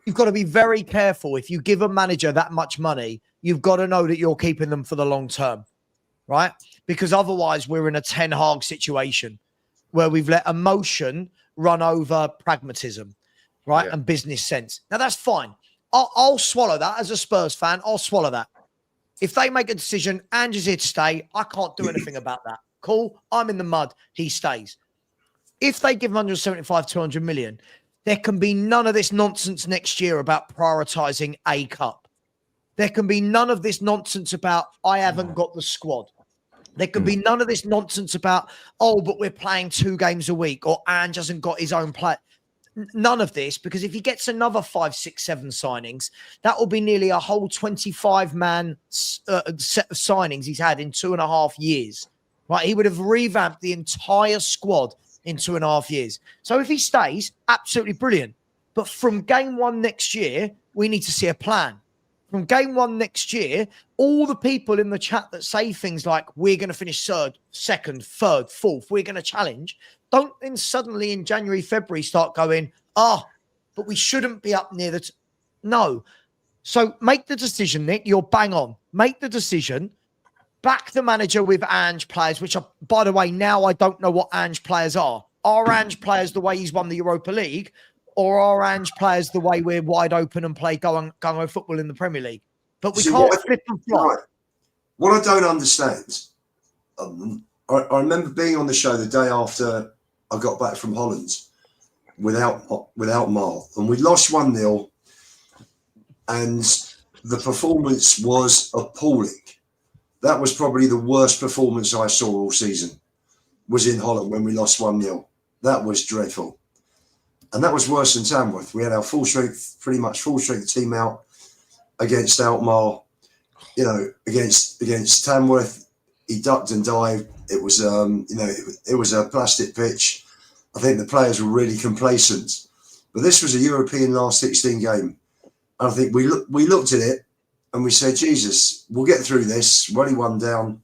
You've got to be very careful. If you give a manager that much money, you've got to know that you're keeping them for the long term, right? Because otherwise we're in a Ten Hag situation where we've let emotion run over pragmatism. Right. Yeah. And business sense. Now, that's fine. I'll swallow that as a Spurs fan. I'll swallow that. If they make a decision, Ange is here to stay, I can't do anything about that. Cool. I'm in the mud. He stays. If they give him 175, 200 million, there can be none of this nonsense next year about prioritizing a cup. There can be none of this nonsense about, I haven't got the squad. There can be none of this nonsense about, but we're playing 2 games a week, or Ange hasn't got his own play. None of this, because if he gets another 5, 6, 7 signings, that will be nearly a whole 25-man set of signings he's had in 2.5 years. Right? He would have revamped the entire squad in 2.5 years. So if he stays, absolutely brilliant. But from game 1 next year, we need to see a plan. From game 1 next year, all the people in the chat that say things like, we're going to finish 3rd, 2nd, 3rd, 4th, we're going to challenge, don't then suddenly in January, February start going, but we shouldn't be up near the... No. So make the decision, Nick. You're bang on. Make the decision. Back the manager with Ange players, which are, by the way, now I don't know what Ange players are. Are Ange players the way he's won the Europa League? Or are Ange players the way we're wide open and play go football in the Premier League? But we can't flip and flop. Right. What I don't understand, I remember being on the show the day after I got back from Holland without Marl, and we lost 1-0, and the performance was appalling. That was probably the worst performance I saw all season, was in Holland when we lost 1-0. That was dreadful. And that was worse than Tamworth. We had our pretty much full strength team out against Alkmaar. You know, against Tamworth, he ducked and dived. It was, it was a plastic pitch. I think the players were really complacent. But this was a European last 16 game. And I think we looked at it and we said, Jesus, we'll get through this. We're only 1 down.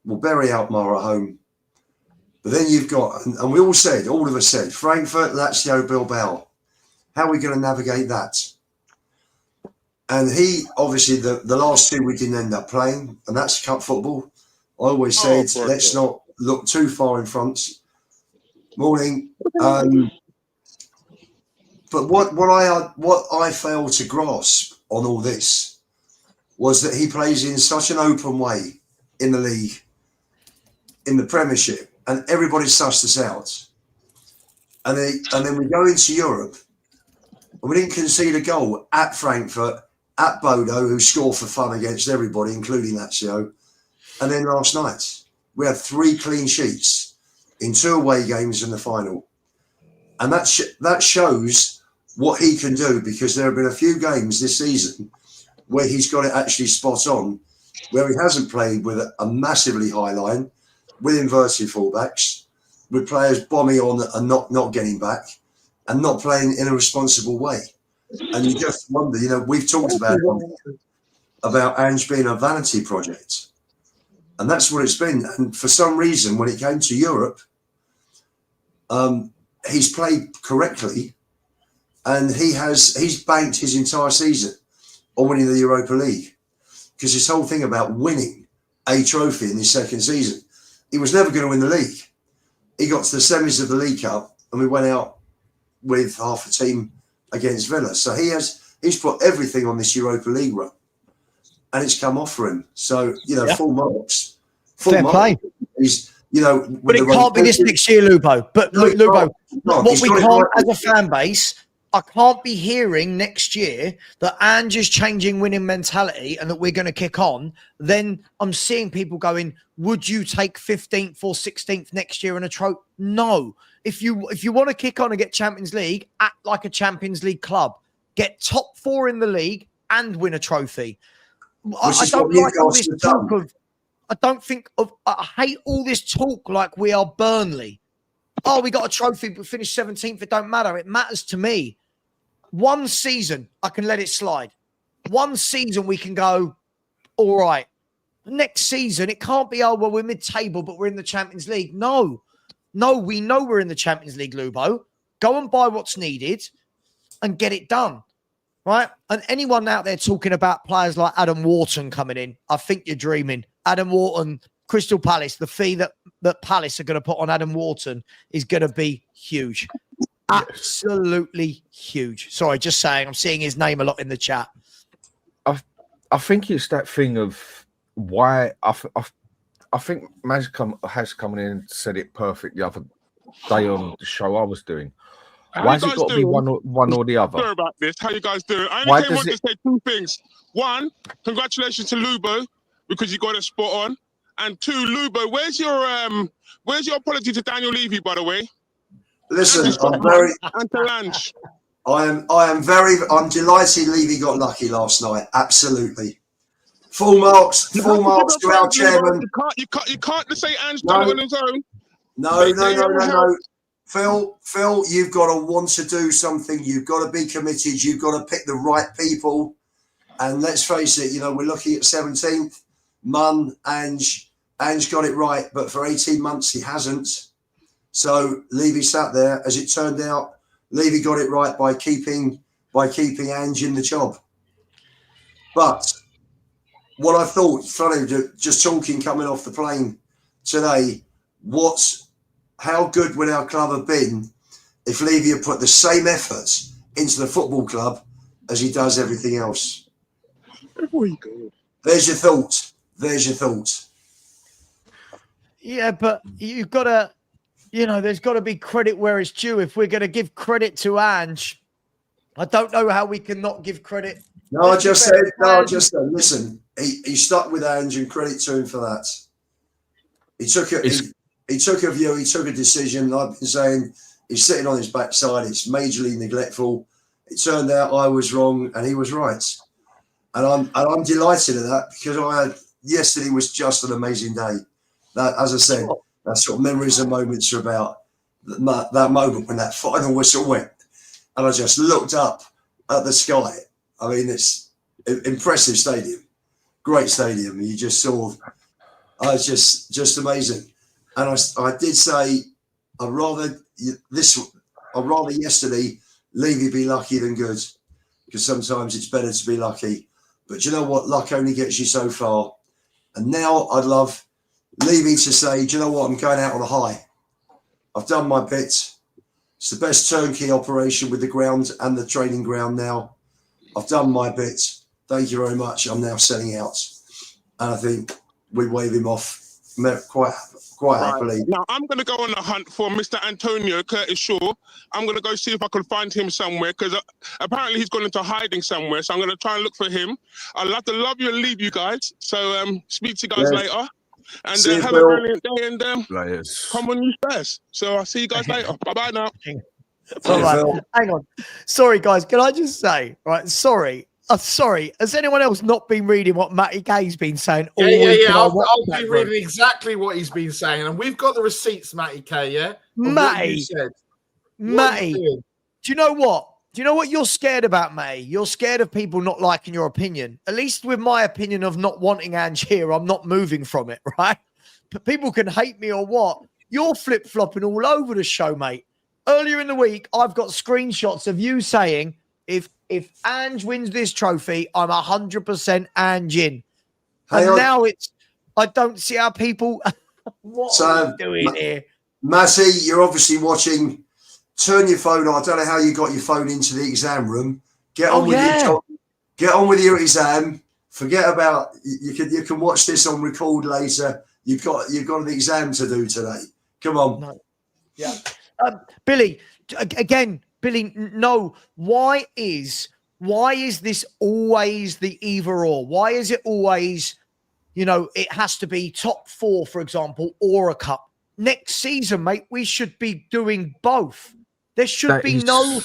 We'll bury Alkmaar at home. But then you've got, and we all of us said, Frankfurt, Lazio, Bilbao. How are we going to navigate that? And he, obviously, the last 2 we didn't end up playing, and that's cup football. I always said, let's not look too far in front. Morning. But what I failed to grasp on all this was that he plays in such an open way in the league, in the Premiership. And everybody sussed us out. And then we go into Europe and we didn't concede a goal at Frankfurt, at Bodo, who scored for fun against everybody, including Lazio. And then last night, we had 3 clean sheets in 2 away games in the final. And that shows what he can do, because there have been a few games this season where he's got it actually spot on where he hasn't played with a massively high line, with inverted fullbacks, with players bombing on and not getting back, and not playing in a responsible way. And you just wonder, we've talked about Ange being a vanity project. And that's what it's been. And for some reason, when it came to Europe, he's played correctly, and he's banked his entire season on winning the Europa League. Because this whole thing about winning a trophy in his second season, he was never going to win the league. He got to the semis of the League Cup, and we went out with half a team against Villa. So he's put everything on this Europa League run, and it's come off for him. So full marks. Fair play. He's but it can't be this next year, Lubo. But Lubo, what we can't as a fan base, I can't be hearing next year that Ange is changing winning mentality and that we're going to kick on. Then I'm seeing people going, would you take 15th or 16th next year in a trophy? No. If you want to kick on and get Champions League, act like a Champions League club. Get top 4 in the league and win a trophy. I don't like all this talk of... I hate all this talk like we are Burnley. Oh, we got a trophy, but finished 17th. It don't matter. It matters to me. One season, I can let it slide. One season, we can go, all right. Next season, it can't be, we're mid-table, but we're in the Champions League. No, we know we're in the Champions League, Lubo. Go and buy what's needed and get it done, right? And anyone out there talking about players like Adam Wharton coming in, I think you're dreaming. Adam Wharton, Crystal Palace, the fee that Palace are going to put on Adam Wharton is going to be huge. Absolutely huge. Sorry, just saying. I'm seeing his name a lot in the chat. I think it's that thing of why I think Maz has come in and said it perfect the other day on the show I was doing. Why has it got to be one or the other? Sorry about this. How you guys doing? I only want to say 2 things. 1, congratulations to Lubo because you got it spot on. And 2, Lubo, where's your apology to Daniel Levy, by the way? Listen, and to Ange. I'm delighted Levy got lucky last night. Absolutely. Full marks to our chairman. You can't just say Ange done it on his own. No. Phil, you've got to want to do something. You've got to be committed. You've got to pick the right people. And let's face it, we're looking at 17th. Ange got it right, but for 18 months he hasn't. So Levy sat there. As it turned out, Levy got it right by keeping Ange in the job. But what I thought, funny, just talking coming off the plane today, how good would our club have been if Levy had put the same effort into the football club as he does everything else? There's your thought. Yeah, but you've got to, there's got to be credit where it's due. If we're going to give credit to Ange, I don't know how we can not give credit. I just said, listen, he stuck with Ange and credit to him for that. He took a view, he took a decision. I've been saying he's sitting on his backside. It's majorly neglectful. It turned out I was wrong and he was right. And I'm delighted at that because yesterday was just an amazing day. That, as I said, that sort of memories and moments are about that moment when that final whistle went. And I just looked up at the sky. I mean, it's an impressive stadium, great stadium. You just saw, it's just amazing. And I did say, I'd rather yesterday Levy be lucky than good, because sometimes it's better to be lucky. But you know what? Luck only gets you so far. And now I'd love Levy to say, do you know what? I'm going out on a high. I've done my bit. It's the best turnkey operation with the ground and the training ground now. I've done my bit. Thank you very much. I'm now setting out. And I think we wave him off quite happily. Now, I'm going to go on the hunt for Mr. Antonio Curtis Shaw. I'm going to go see if I can find him somewhere, because apparently he's gone into hiding somewhere. So I'm going to try and look for him. I'd love to love you and leave you guys. So speak to you guys later. And have a brilliant day. And come on, you Spurs. So I'll see you guys later. Bye-bye now. Right. Hang on. Sorry, guys. Can I just say, right? Sorry. Sorry, has anyone else not been reading what Matty Gay's been saying all Yeah. week? I'll be reading exactly what he's been saying, and we've got the receipts, Matty K. Yeah, Matty, what you said. Matty, do you know what? Do you know what you're scared about, Matty? You're scared of people not liking your opinion. At least with my opinion of not wanting Ange here, I'm not moving from it, right? But people can hate me or what. You're flip-flopping all over the show, mate. Earlier in the week, I've got screenshots of you saying, if Ange wins this trophy, I'm 100% Ange in. And now I don't see how people, what are we doing here? Matty, you're obviously watching. Turn your phone on. I don't know how you got your phone into the exam room. Get on with your exam. Forget about, you can watch this on record later. You've got an exam to do today. Come on. No. Yeah. Billy, again, no. Why is this always the either or? Why is it always, it has to be top 4, for example, or a cup? Next season, mate, we should be doing both. There should be no,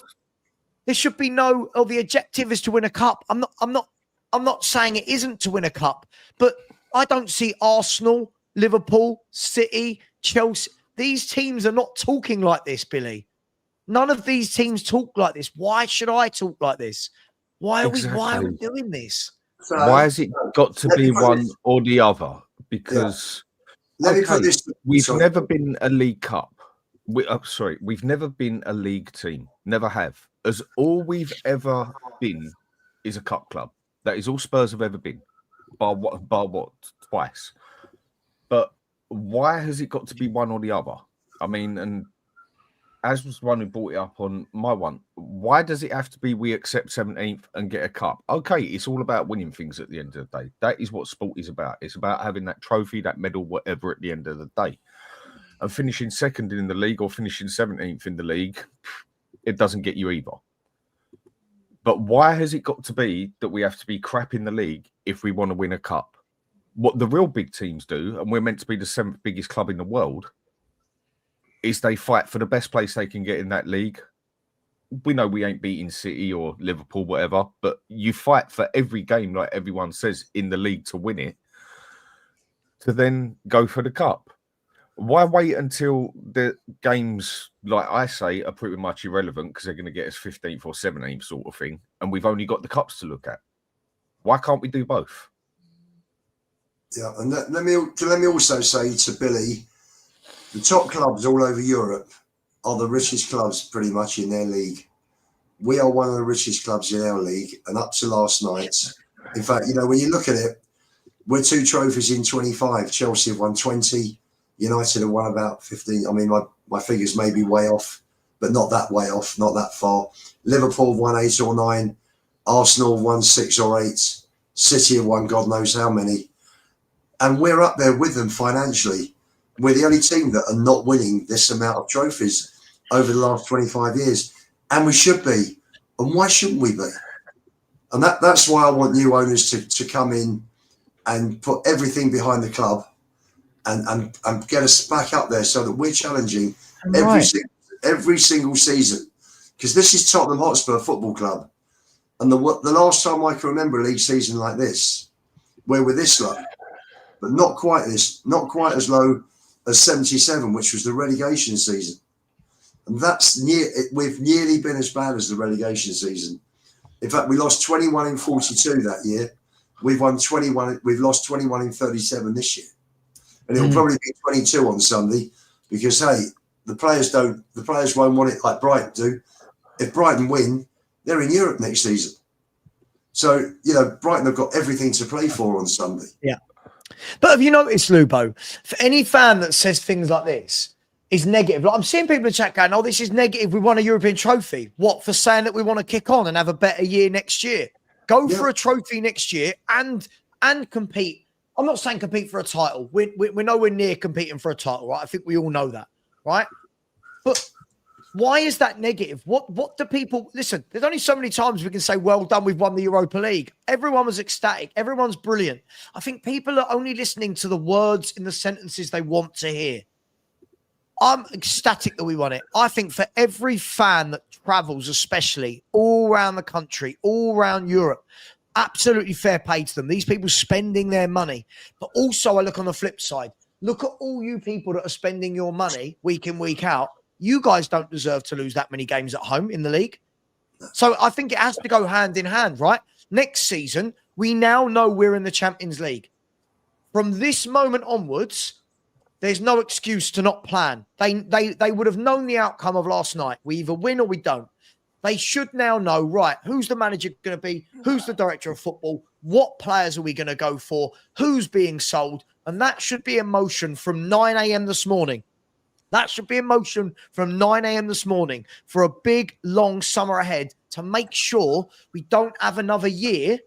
the objective is to win a cup. I'm not saying it isn't to win a cup, but I don't see Arsenal, Liverpool, City, Chelsea. These teams are not talking like this, Billy. None of these teams talk like this. Why should I talk like this? Why are we doing this? So, why has it got to be one or the other? Because we've never been a League Cup. We've never been a league team. Never have. As all we've ever been is a cup club. That is all Spurs have ever been. Bar what? Twice. But why has it got to be one or the other? I mean, and as was one who brought it up on my one, why does it have to be we accept 17th and get a cup? Okay, it's all about winning things at the end of the day. That is what sport is about. It's about having that trophy, that medal, whatever at the end of the day. And finishing second in the league or finishing 17th in the league, it doesn't get you either. But why has it got to be that we have to be crap in the league if we want to win a cup? What the real big teams do, and we're meant to be the 7th biggest club in the world, is they fight for the best place they can get in that league. We know we ain't beating City or Liverpool, whatever, but you fight for every game, like everyone says, in the league to win it, to then go for the cup. Why wait until the games, like I say, are pretty much irrelevant because they're going to get us 15th or 17th sort of thing, and we've only got the cups to look at? Why can't we do both? Yeah, and let me also say to Billy, the top clubs all over Europe are the richest clubs pretty much in their league. We are one of the richest clubs in our league, and up to last night, in fact, when you look at it, we're 2 trophies in 25. Chelsea have won 20. United have won about 15. I mean, my figures may be way off, but not that way off, not that far. Liverpool have won 8 or 9. Arsenal have won 6 or 8. City have won God knows how many. And we're up there with them financially. We're the only team that are not winning this amount of trophies over the last 25 years. And we should be. And why shouldn't we be? And that's why I want new owners to come in and put everything behind the club and get us back up there so that we're challenging every single season. Because this is Tottenham Hotspur Football Club. And the last time I can remember a league season like this, where we're this low, but not quite as low as 77, which was the relegation season. And we've nearly been as bad as the relegation season. In fact, we lost 21 in 42 that year. We've lost 21 in 37 this year. And it'll probably be 22 on Sunday because, hey, the players won't want it like Brighton do. If Brighton win, they're in Europe next season. So, Brighton have got everything to play for on Sunday. Yeah. But have you noticed, Lubo, for any fan that says things like this is negative, like I'm seeing people in the chat going, oh, this is negative. We won a European trophy. What, for saying that we want to kick on and have a better year next year? Go for a trophy next year and compete. I'm not saying compete for a title. We're nowhere near competing for a title, right? I think we all know that, right? But why is that negative? What do people... Listen, there's only so many times we can say, well done, we've won the Europa League. Everyone was ecstatic. Everyone's brilliant. I think people are only listening to the words in the sentences they want to hear. I'm ecstatic that we won it. I think for every fan that travels, especially all around the country, all around Europe, Absolutely fair play to them. These people spending their money. But also I look on the flip side. Look at all you people that are spending your money week in, week out. You guys don't deserve to lose that many games at home in the league. So I think it has to go hand in hand, right? Next season, we now know we're in the Champions League. From this moment onwards, there's no excuse to not plan. They would have known the outcome of last night. We either win or we don't. They should now know, right, who's the manager going to be? Who's the director of football? What players are we going to go for? Who's being sold? And that should be in motion from 9 a.m. this morning. That should be in motion from 9 a.m. this morning for a big, long summer ahead to make sure we don't have another year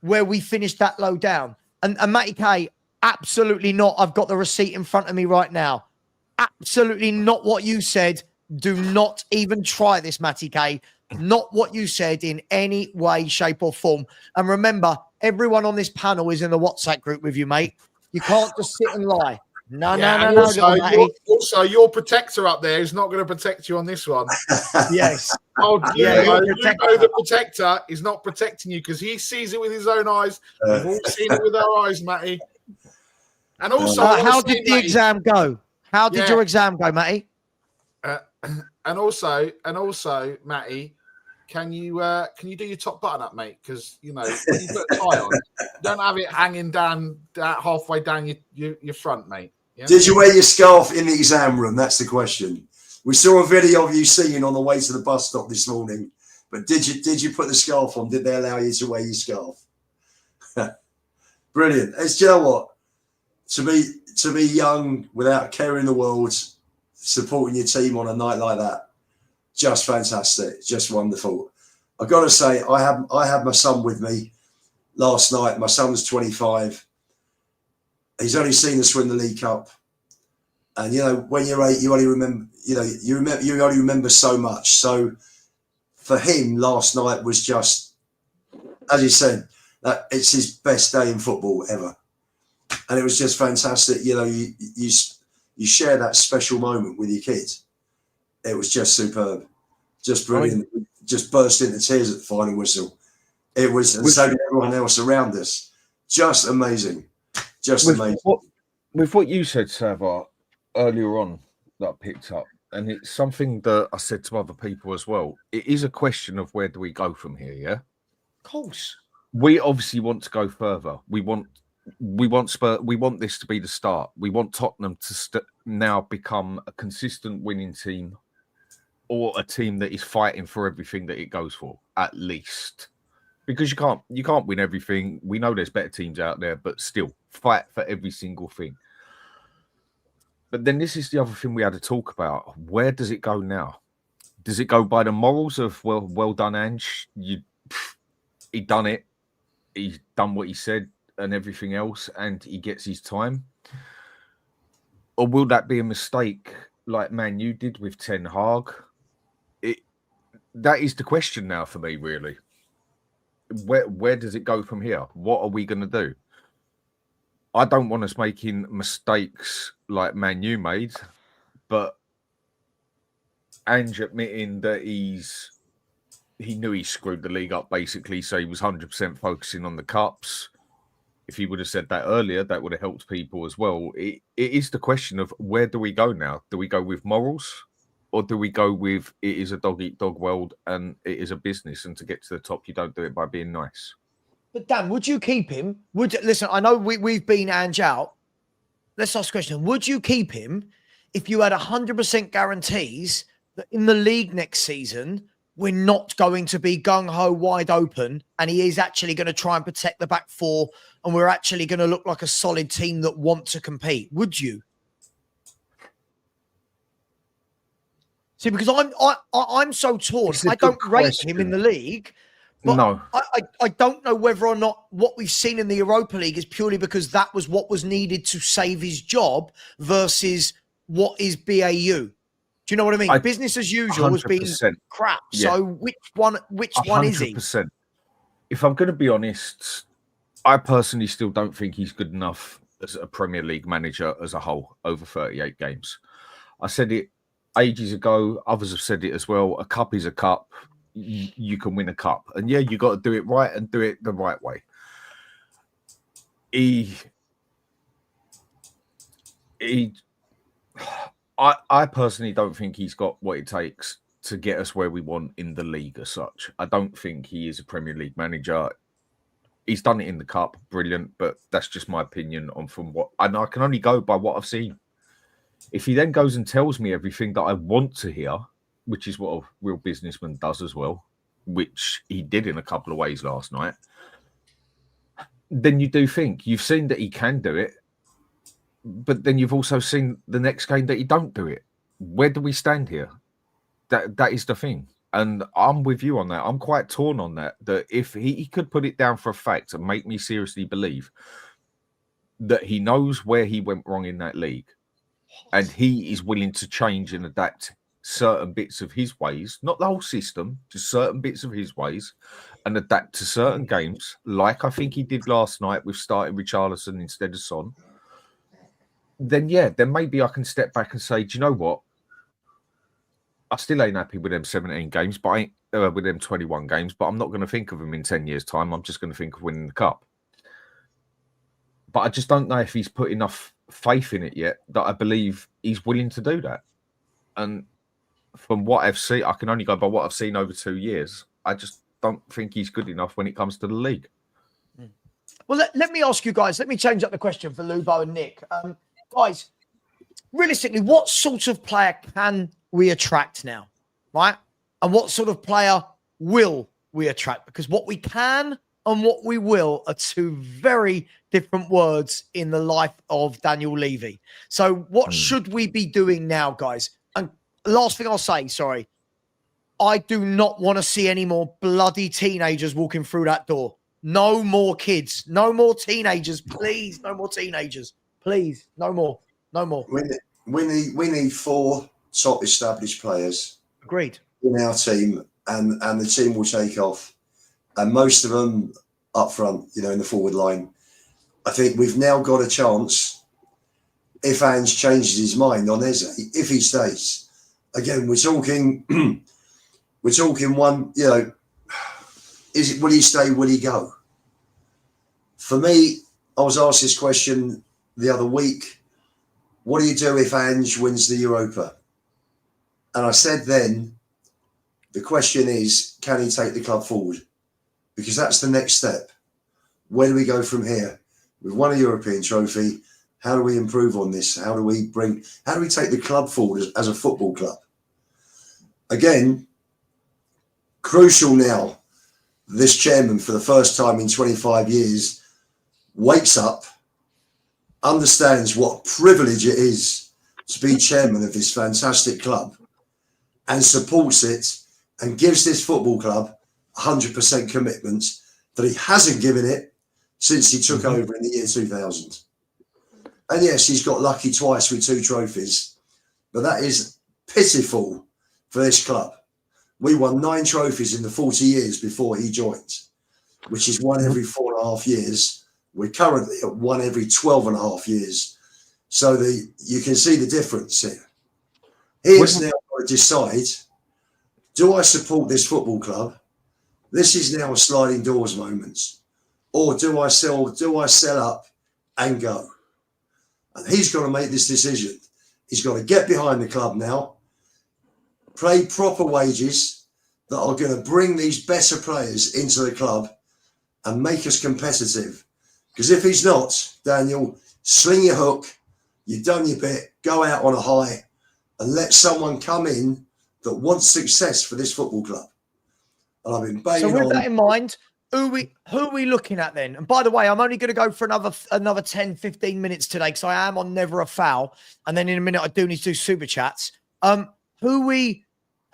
where we finish that low down. And Matty K, absolutely not. I've got the receipt in front of me right now. Absolutely not what you said. Do not even try this, Matty K. Not what you said in any way, shape, or form. And remember, everyone on this panel is in the WhatsApp group with you, mate. You can't just sit and lie. No. Also, your protector up there is not going to protect you on this one. Yes. Oh, the protector is not protecting you because he sees it with his own eyes. We've all seen it with our eyes, Matty. And also, how did the exam go? How did your exam go, Matty? And also, Matty, can you do your top button up, mate? Because when you put a tie on, don't have it hanging down halfway down your front, mate. Yeah? Did you wear your scarf in the exam room? That's the question. We saw a video of you singing on the way to the bus stop this morning, but did you put the scarf on? Did they allow you to wear your scarf? Brilliant. Do you know what? To be young without caring the world, supporting your team on a night like that, just fantastic, just wonderful. I've got to say, I had my son with me last night. My son's 25. He's only seen us win the League Cup, and when you're 8, you only remember, you only remember so much. So for him, last night was just, as he said, that it's his best day in football ever, and it was just fantastic. You share that special moment with your kids. It was just superb, just brilliant. Just burst into tears at the final whistle. It was, and so did everyone else around us. Just amazing, amazing. With what you said, Savva, earlier on that I picked up, and it's something that I said to other people as well. It is a question of where do we go from here? Yeah, of course. We obviously want to go further. We want Spurs. We want this to be the start. We want Tottenham to now become a consistent winning team, or a team that is fighting for everything that it goes for, at least. Because you can't win everything. We know there's better teams out there, but still fight for every single thing. But then this is the other thing we had to talk about. Where does it go now? Does it go by the morals of well done, Ange? He done it. He's done what he said and everything else, and he gets his time? Or will that be a mistake like Man U did with Ten Hag? That is the question now for me, really. Where does it go from here? What are we going to do? I don't want us making mistakes like Man U made, but Ange admitting that he knew he screwed the league up, basically, so he was 100% focusing on the cups. If he would have said that earlier, that would have helped people as well. It is the question of where do we go now? Do we go with morals? Or do we go with it is a dog-eat-dog world and it is a business, and to get to the top, you don't do it by being nice? But Dan, would you keep him? Listen, I know we've been Ange out. Let's ask a question. Would you keep him if you had 100% guarantees that in the league next season, we're not going to be gung-ho wide open and he is actually going to try and protect the back four and we're actually going to look like a solid team that want to compete? Would you? See, because I'm so torn. I don't rate him in the league. But no. I don't know whether or not what we've seen in the Europa League is purely because that was what was needed to save his job versus what is BAU. Do you know what I mean? Business as usual has been crap. Yeah. So which one is he? 100%. If I'm going to be honest, I personally still don't think he's good enough as a Premier League manager as a whole over 38 games. I said it ages ago. Others have said it as well. A cup is a cup. you can win a cup. And yeah, you got to do it right and do it the right way. I personally don't think he's got what it takes to get us where we want in the league as such. I don't think he is a Premier League manager. He's done it in the cup, brilliant, but that's just my opinion on from what, and I can only go by what I've seen. If he then goes and tells me everything that I want to hear, which is what a real businessman does as well, which he did in a couple of ways last night, then you do think you've seen that he can do it, but then you've also seen the next game that he don't do it. Where do we stand here? That is the thing. And I'm with you on that. I'm quite torn on that. That if he could put it down for a fact and make me seriously believe that he knows where he went wrong in that league, and he is willing to change and adapt certain bits of his ways, not the whole system, just certain bits of his ways, and adapt to certain games, like I think he did last night with starting Richarlison instead of Son, then yeah, then maybe I can step back and say, do you know what? I still ain't happy with them 17 games, but I ain't with them 21 games, but I'm not going to think of them in 10 years' time. I'm just going to think of winning the cup. But I just don't know if he's put enough faith in it yet that I believe he's willing to do that. And from what I've seen, I can only go by what I've seen over 2 years. I just don't think he's good enough when it comes to the league. Well, let me ask you guys, let me change up the question for Lubo and Nick. Guys, realistically, what sort of player can we attract now, right? And what sort of player will we attract? Because what we can and what we will are two very different words in the life of Daniel Levy. So what should we be doing now, guys? And last thing I'll say, sorry, I do not want to see any more bloody teenagers walking through that door. No more kids, no more teenagers, please. No more teenagers, please. No more. We need 4 top established players. Agreed. In our team, and the team will take off. And most of them up front, in the forward line. I think we've now got a chance, if Ange changes his mind on Eze, if he stays. Again, we're talking one, will he stay, will he go? For me, I was asked this question the other week. What do you do if Ange wins the Europa? And I said then, the question is, can he take the club forward? Because that's the next step. Where do we go from here? We've won a European trophy. How do we improve on this? How do we take the club forward as a football club? Again, crucial now, this chairman for the first time in 25 years wakes up, understands what a privilege it is to be chairman of this fantastic club, and supports it and gives this football club 100% commitment that he hasn't given it since he took over in the year 2000. And yes, he's got lucky twice with 2 trophies, but that is pitiful for this club. We won 9 trophies in the 40 years before he joined, which is 1 every 4.5 years. We're currently at 1 every 12.5 years. So you can see the difference here. He has now got to decide, do I support this football club? This is now a sliding doors moment. Or do I sell up and go? And he's got to make this decision. He's got to get behind the club now, pay proper wages that are going to bring these better players into the club and make us competitive. Because if he's not, Daniel, sling your hook, you've done your bit, go out on a high, and let someone come in that wants success for this football club. And I've been banging on. So with that in mind, who are we looking at then? And by the way, I'm only going to go for another 10, 15 minutes today because I am on Never a Foul. And then in a minute, I do need to do super chats. Who are we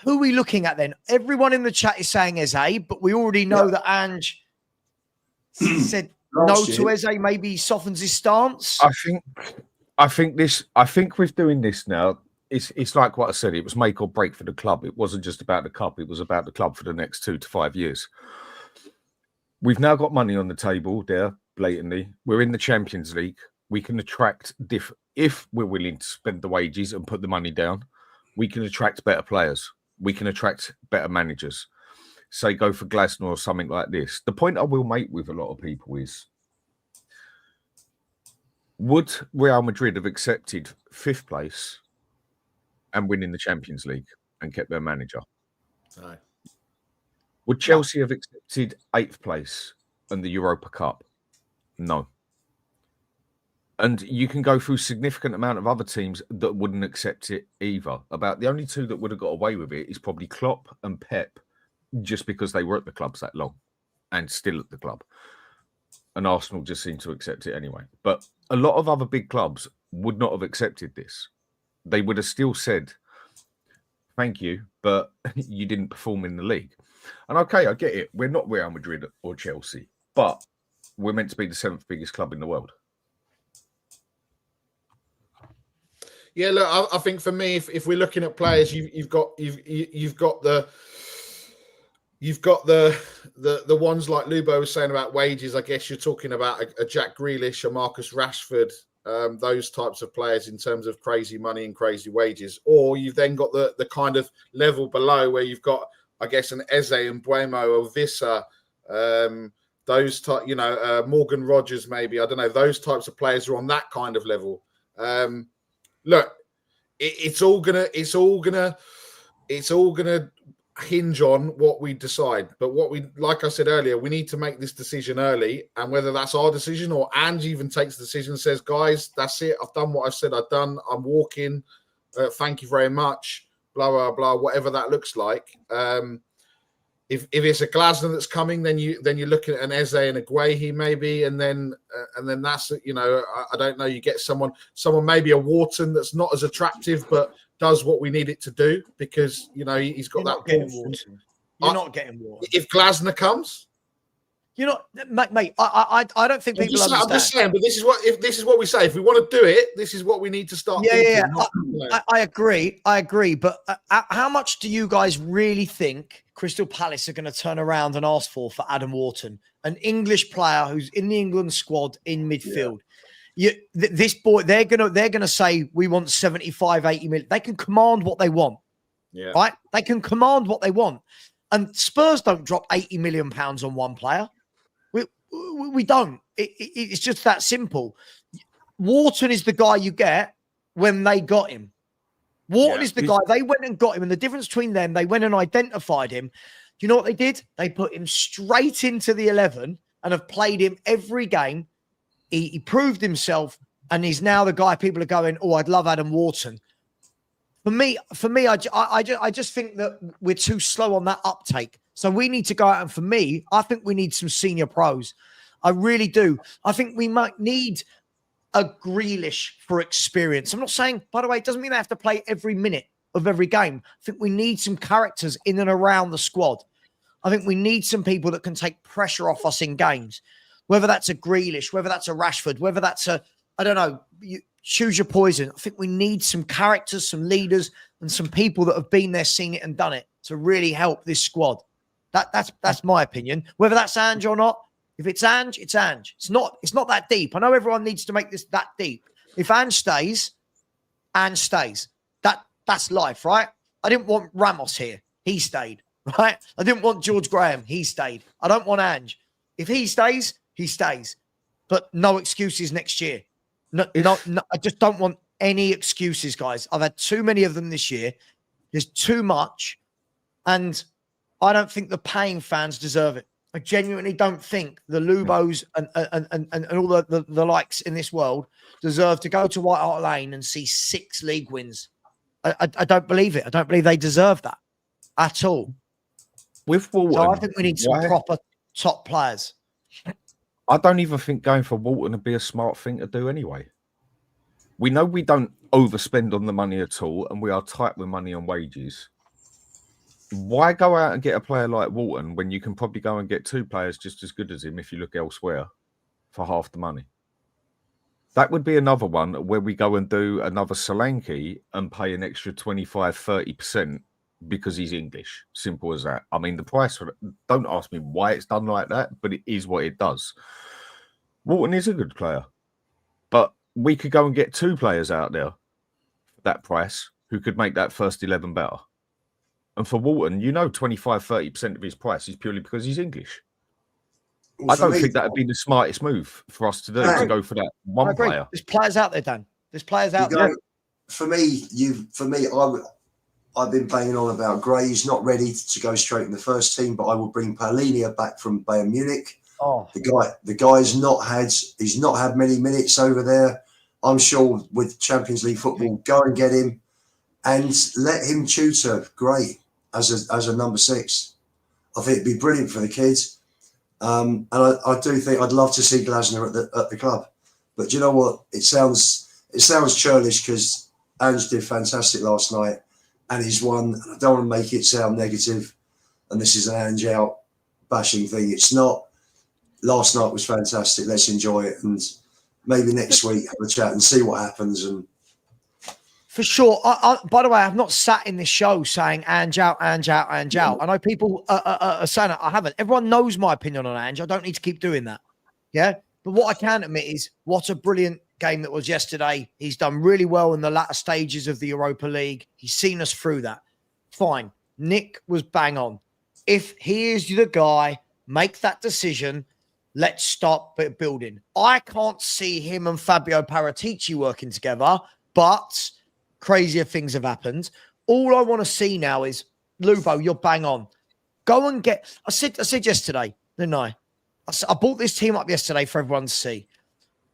looking at then? Everyone in the chat is saying Eze, but we already know that Ange said no to Eze. Maybe he softens his stance. I think with doing this now, it's like what I said. It was make or break for the club. It wasn't just about the cup. It was about the club for the next 2 to 5 years. We've now got money on the table there, blatantly. We're in the Champions League. We can attract if we're willing to spend the wages and put the money down, we can attract better players. We can attract better managers. say go for Glasner or something like this. The point I will make with a lot of people is, would Real Madrid have accepted 5th place and winning the Champions League and kept their manager? No. Would Chelsea have accepted 8th place and the Europa Cup? No. And you can go through a significant amount of other teams that wouldn't accept it either. About the only two that would have got away with it is probably Klopp and Pep, just because they were at the clubs that long and still at the club. And Arsenal just seemed to accept it anyway. But a lot of other big clubs would not have accepted this. They would have still said, thank you, but you didn't perform in the league. And okay, I get it. We're not Real Madrid or Chelsea, but we're meant to be the 7th biggest club in the world. Yeah, look, I think for me, if we're looking at players, you've got the ones like Lubo was saying about wages. I guess you're talking about a Jack Grealish, a Marcus Rashford, those types of players in terms of crazy money and crazy wages. Or you've then got the kind of level below where you've got, I guess, an Eze and Buemo or Vissa, those type, Morgan Rogers maybe. I don't know. Those types of players are on that kind of level. Look, it's all gonna hinge on what we decide. But like I said earlier, we need to make this decision early, and whether that's our decision or Ange even takes the decision and says, guys, that's it. I've done what I said I've done. I'm walking. Thank you very much. Blah, blah, blah, whatever that looks like. If it's a Glasner that's coming, then you're looking at an Eze and a Guehi maybe, and then that's, I don't know, you get someone maybe a Wharton that's not as attractive but does what we need it to do, because he's got You're not getting Wharton. If Glasner comes, mate. I don't think people understand. I'm just saying, but this is what we say. If we want to do it, this is what we need to start. Yeah. I agree. But how much do you guys really think Crystal Palace are going to turn around and ask for Adam Wharton, an English player who's in the England squad in midfield? Yeah. This boy, they're gonna say we want 75, 80 million. They can command what they want. Yeah. Right? They can command what they want. And Spurs don't drop 80 million pounds on one player. We don't. It's just that simple. Wharton is the guy you get when they got him. Wharton is the guy. They went and got him. And the difference between them, they went and identified him. Do you know what they did? They put him straight into the 11 and have played him every game. He proved himself, and he's now the guy people are going, oh, I'd love Adam Wharton. For me, I just think that we're too slow on that uptake. So we need to go out, and for me, I think we need some senior pros. I really do. I think we might need a Grealish for experience. I'm not saying, by the way, it doesn't mean they have to play every minute of every game. I think we need some characters in and around the squad. I think we need some people that can take pressure off us in games, whether that's a Grealish, whether that's a Rashford, whether that's I don't know, choose your poison. I think we need some characters, some leaders, and some people that have been there, seen it and done it to really help this squad. That's my opinion. Whether that's Ange or not, if it's Ange, it's Ange. It's not that deep. I know everyone needs to make this that deep. If Ange stays, Ange stays. That's life, right? I didn't want Ramos here. He stayed, right? I didn't want George Graham. He stayed. I don't want Ange. If he stays, he stays. But no excuses next year. No, I just don't want any excuses, guys. I've had too many of them this year. There's too much. And I don't think the paying fans deserve it. I genuinely don't think the Lubos and all the likes in this world deserve to go to White Hart Lane and see 6 league wins. I don't believe it. I don't believe they deserve that at all. With Wharton, so I think we need some proper top players. I don't even think going for Wharton would be a smart thing to do anyway. We know we don't overspend on the money at all, and we are tight with money on wages. Why go out and get a player like Wharton when you can probably go and get 2 players just as good as him if you look elsewhere for half the money? That would be another one where we go and do another Solanke and pay an extra 25, 30% because he's English. Simple as that. I mean, the price for it, don't ask me why it's done like that, but it is what it does. Wharton is a good player, but we could go and get 2 players out there for that price who could make that first 11 better. And for Walton, 25-30% of his price is purely because he's English. Well, I for don't me, think that would be the smartest move for us to do, I to agree. go for that I one agree. player. There's players out there, Dan. There's players out You there. go, for me, I've been banging on about Gray. He's not ready to go straight in the first team, but I will bring Paulinho back from Bayern Munich. Oh, The guy's not had many minutes over there. I'm sure with Champions League football, go and get him and let him tutor Gray as a number 6. I think it'd be brilliant for the kids. And I do think I'd love to see Glasner at the club. But do you know what? It sounds churlish because Ange did fantastic last night and he's won. I don't want to make it sound negative and this is an Ange out bashing thing. It's not. Last night was fantastic. Let's enjoy it and maybe next week have a chat and see what happens. And for sure. By the way, I've not sat in this show saying Ange out, Ange out, Ange out. I know people are saying it. I haven't. Everyone knows my opinion on Ange. I don't need to keep doing that. Yeah. But what I can admit is what a brilliant game that was yesterday. He's done really well in the latter stages of the Europa League. He's seen us through that. Fine. Nick was bang on. If he is the guy, make that decision. Let's start building. I can't see him and Fabio Paratici working together, but crazier things have happened. All I want to see now is, Lubo, you're bang on. Go and get... I said yesterday, didn't I? I brought this team up yesterday for everyone to see.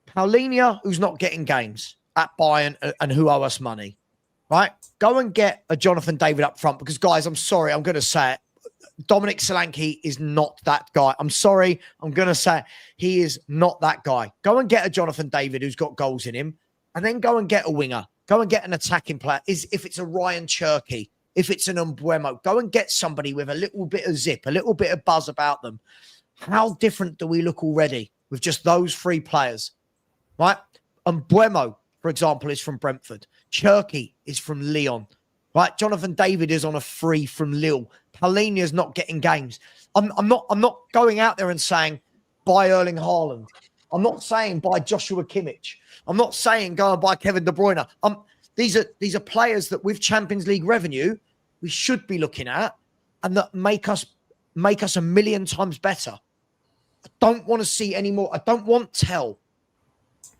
Paulinho, who's not getting games at Bayern and who owe us money, right? Go and get a Jonathan David up front because, guys, I'm sorry, I'm going to say it. Dominic Solanke is not that guy. I'm sorry. I'm going to say it. He is not that guy. Go and get a Jonathan David who's got goals in him and then go and get a winger. Go and get an attacking player. If it's a Ryan Cherky, if it's an Mbuemo, go and get somebody with a little bit of zip, a little bit of buzz about them. How different do we look already with just those 3 players, right? Mbuemo, for example, is from Brentford. Cherky is from Lyon, right? Jonathan David is on a free from Lille. Paulinho's not getting games. I'm not going out there and saying buy Erling Haaland. I'm not saying buy Joshua Kimmich. I'm not saying go and buy Kevin De Bruyne. These are players that with Champions League revenue we should be looking at and that make us a million times better. I don't want to see any more. I don't want tell.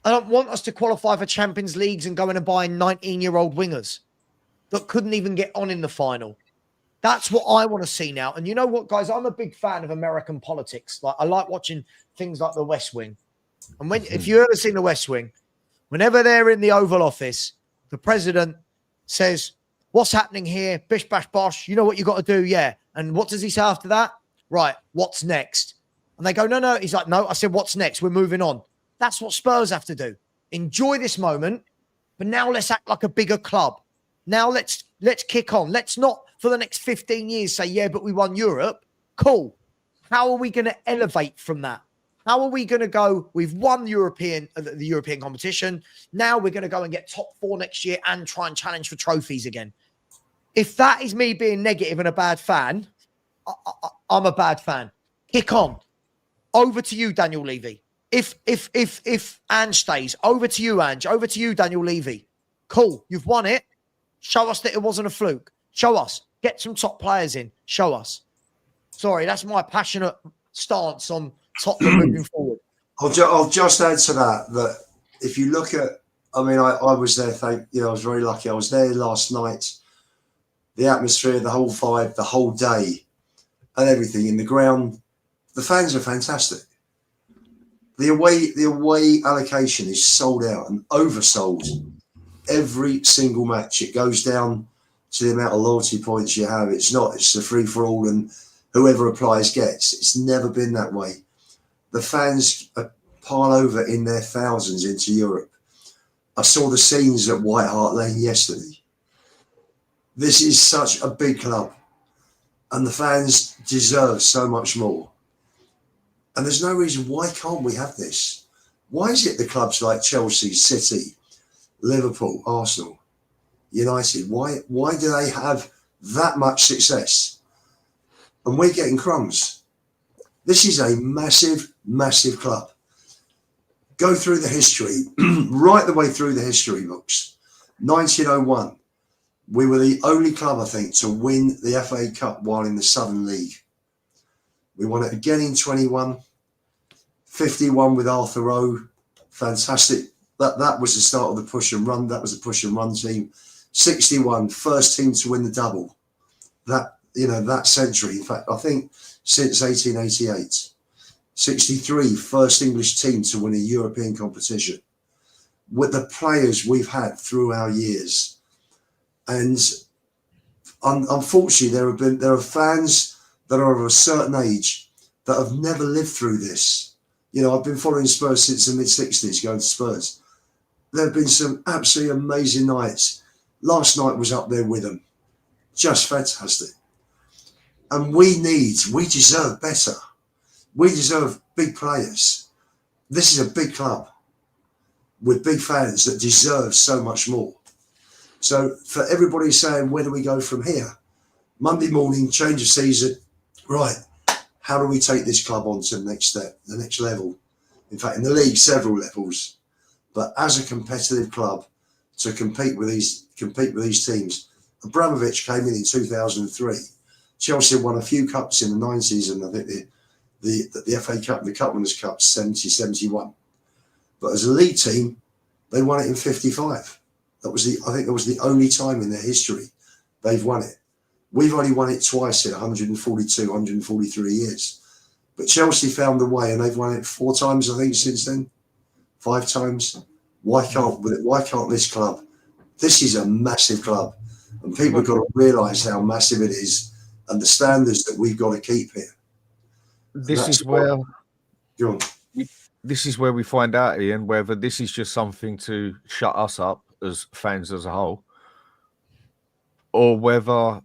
I don't want us to qualify for Champions Leagues and go in and buy 19-year-old wingers that couldn't even get on in the final. That's what I want to see now. And you know what, guys? I'm a big fan of American politics. Like I like watching things like The West Wing. And if you ever seen The West Wing, whenever they're in the Oval Office, the president says, "What's happening here? Bish, bash, bosh. You know what you got to do? Yeah." And what does he say after that? Right. What's next? And they go, no. He's like, no, I said, what's next? We're moving on. That's what Spurs have to do. Enjoy this moment, but now let's act like a bigger club. Now let's kick on. Let's not for the next 15 years say, yeah, but we won Europe. Cool. How are we going to elevate from that? How are we going to go? We've won the European competition. Now we're going to go and get top 4 next year and try and challenge for trophies again. If that is me being negative and a bad fan, I'm a bad fan. Kick on. Over to you, Daniel Levy. If Ange stays, over to you, Ange. Over to you, Daniel Levy. Cool. You've won it. Show us that it wasn't a fluke. Show us. Get some top players in. Show us. Sorry, that's my passionate stance on Tottenham moving forward. I'll just add to that if you look at, I was there. I was very lucky. I was there last night. The atmosphere, the whole vibe, the whole day, and everything in the ground. The fans are fantastic. The away allocation is sold out and oversold every single match. It goes down to the amount of loyalty points you have. It's a free for all and whoever applies gets. It's never been that way. The fans pile over in their thousands into Europe. I saw the scenes at White Hart Lane yesterday. This is such a big club and the fans deserve so much more. And there's no reason why can't we have this? Why is it the clubs like Chelsea, City, Liverpool, Arsenal, United, why do they have that much success? And we're getting crumbs. This is a massive, massive club. Go through the history, right the way through the history books. 1901, We were the only club, I think, to win the FA Cup while in the Southern League. We won it again in 21, 51 with Arthur Rowe. Fantastic. That was the start of the push and run. That was the push and run team. 61, first team to win the double. That century. In fact, I think since 1888. 63, first English team to win a European competition. With the players we've had through our years. And unfortunately, there are fans that are of a certain age that have never lived through this. I've been following Spurs since the mid-60s, going to Spurs. There have been some absolutely amazing nights. Last night was up there with them. Just fantastic. And we deserve better. We deserve big players. This is a big club with big fans that deserve so much more. So for everybody saying, where do we go from here? Monday morning, change of season. Right. How do we take this club on to the next step, the next level? In fact, in the league, several levels. But as a competitive club, to compete with these teams, Abramovich came in 2003. Chelsea won a few cups in the 90s, and I think the FA Cup and the Cup Winners' Cup 70, 71. But as a league team, they won it in 55. I think that was the only time in their history they've won it. We've only won it twice in 142, 143 years. But Chelsea found the way, and they've won it 4 times, I think, since then. 5 times. Why can't this club? This is a massive club, and people have got to realise how massive it is and the standards that we've got to keep here. This is where we find out, Ian, whether this is just something to shut us up as fans as a whole, or whether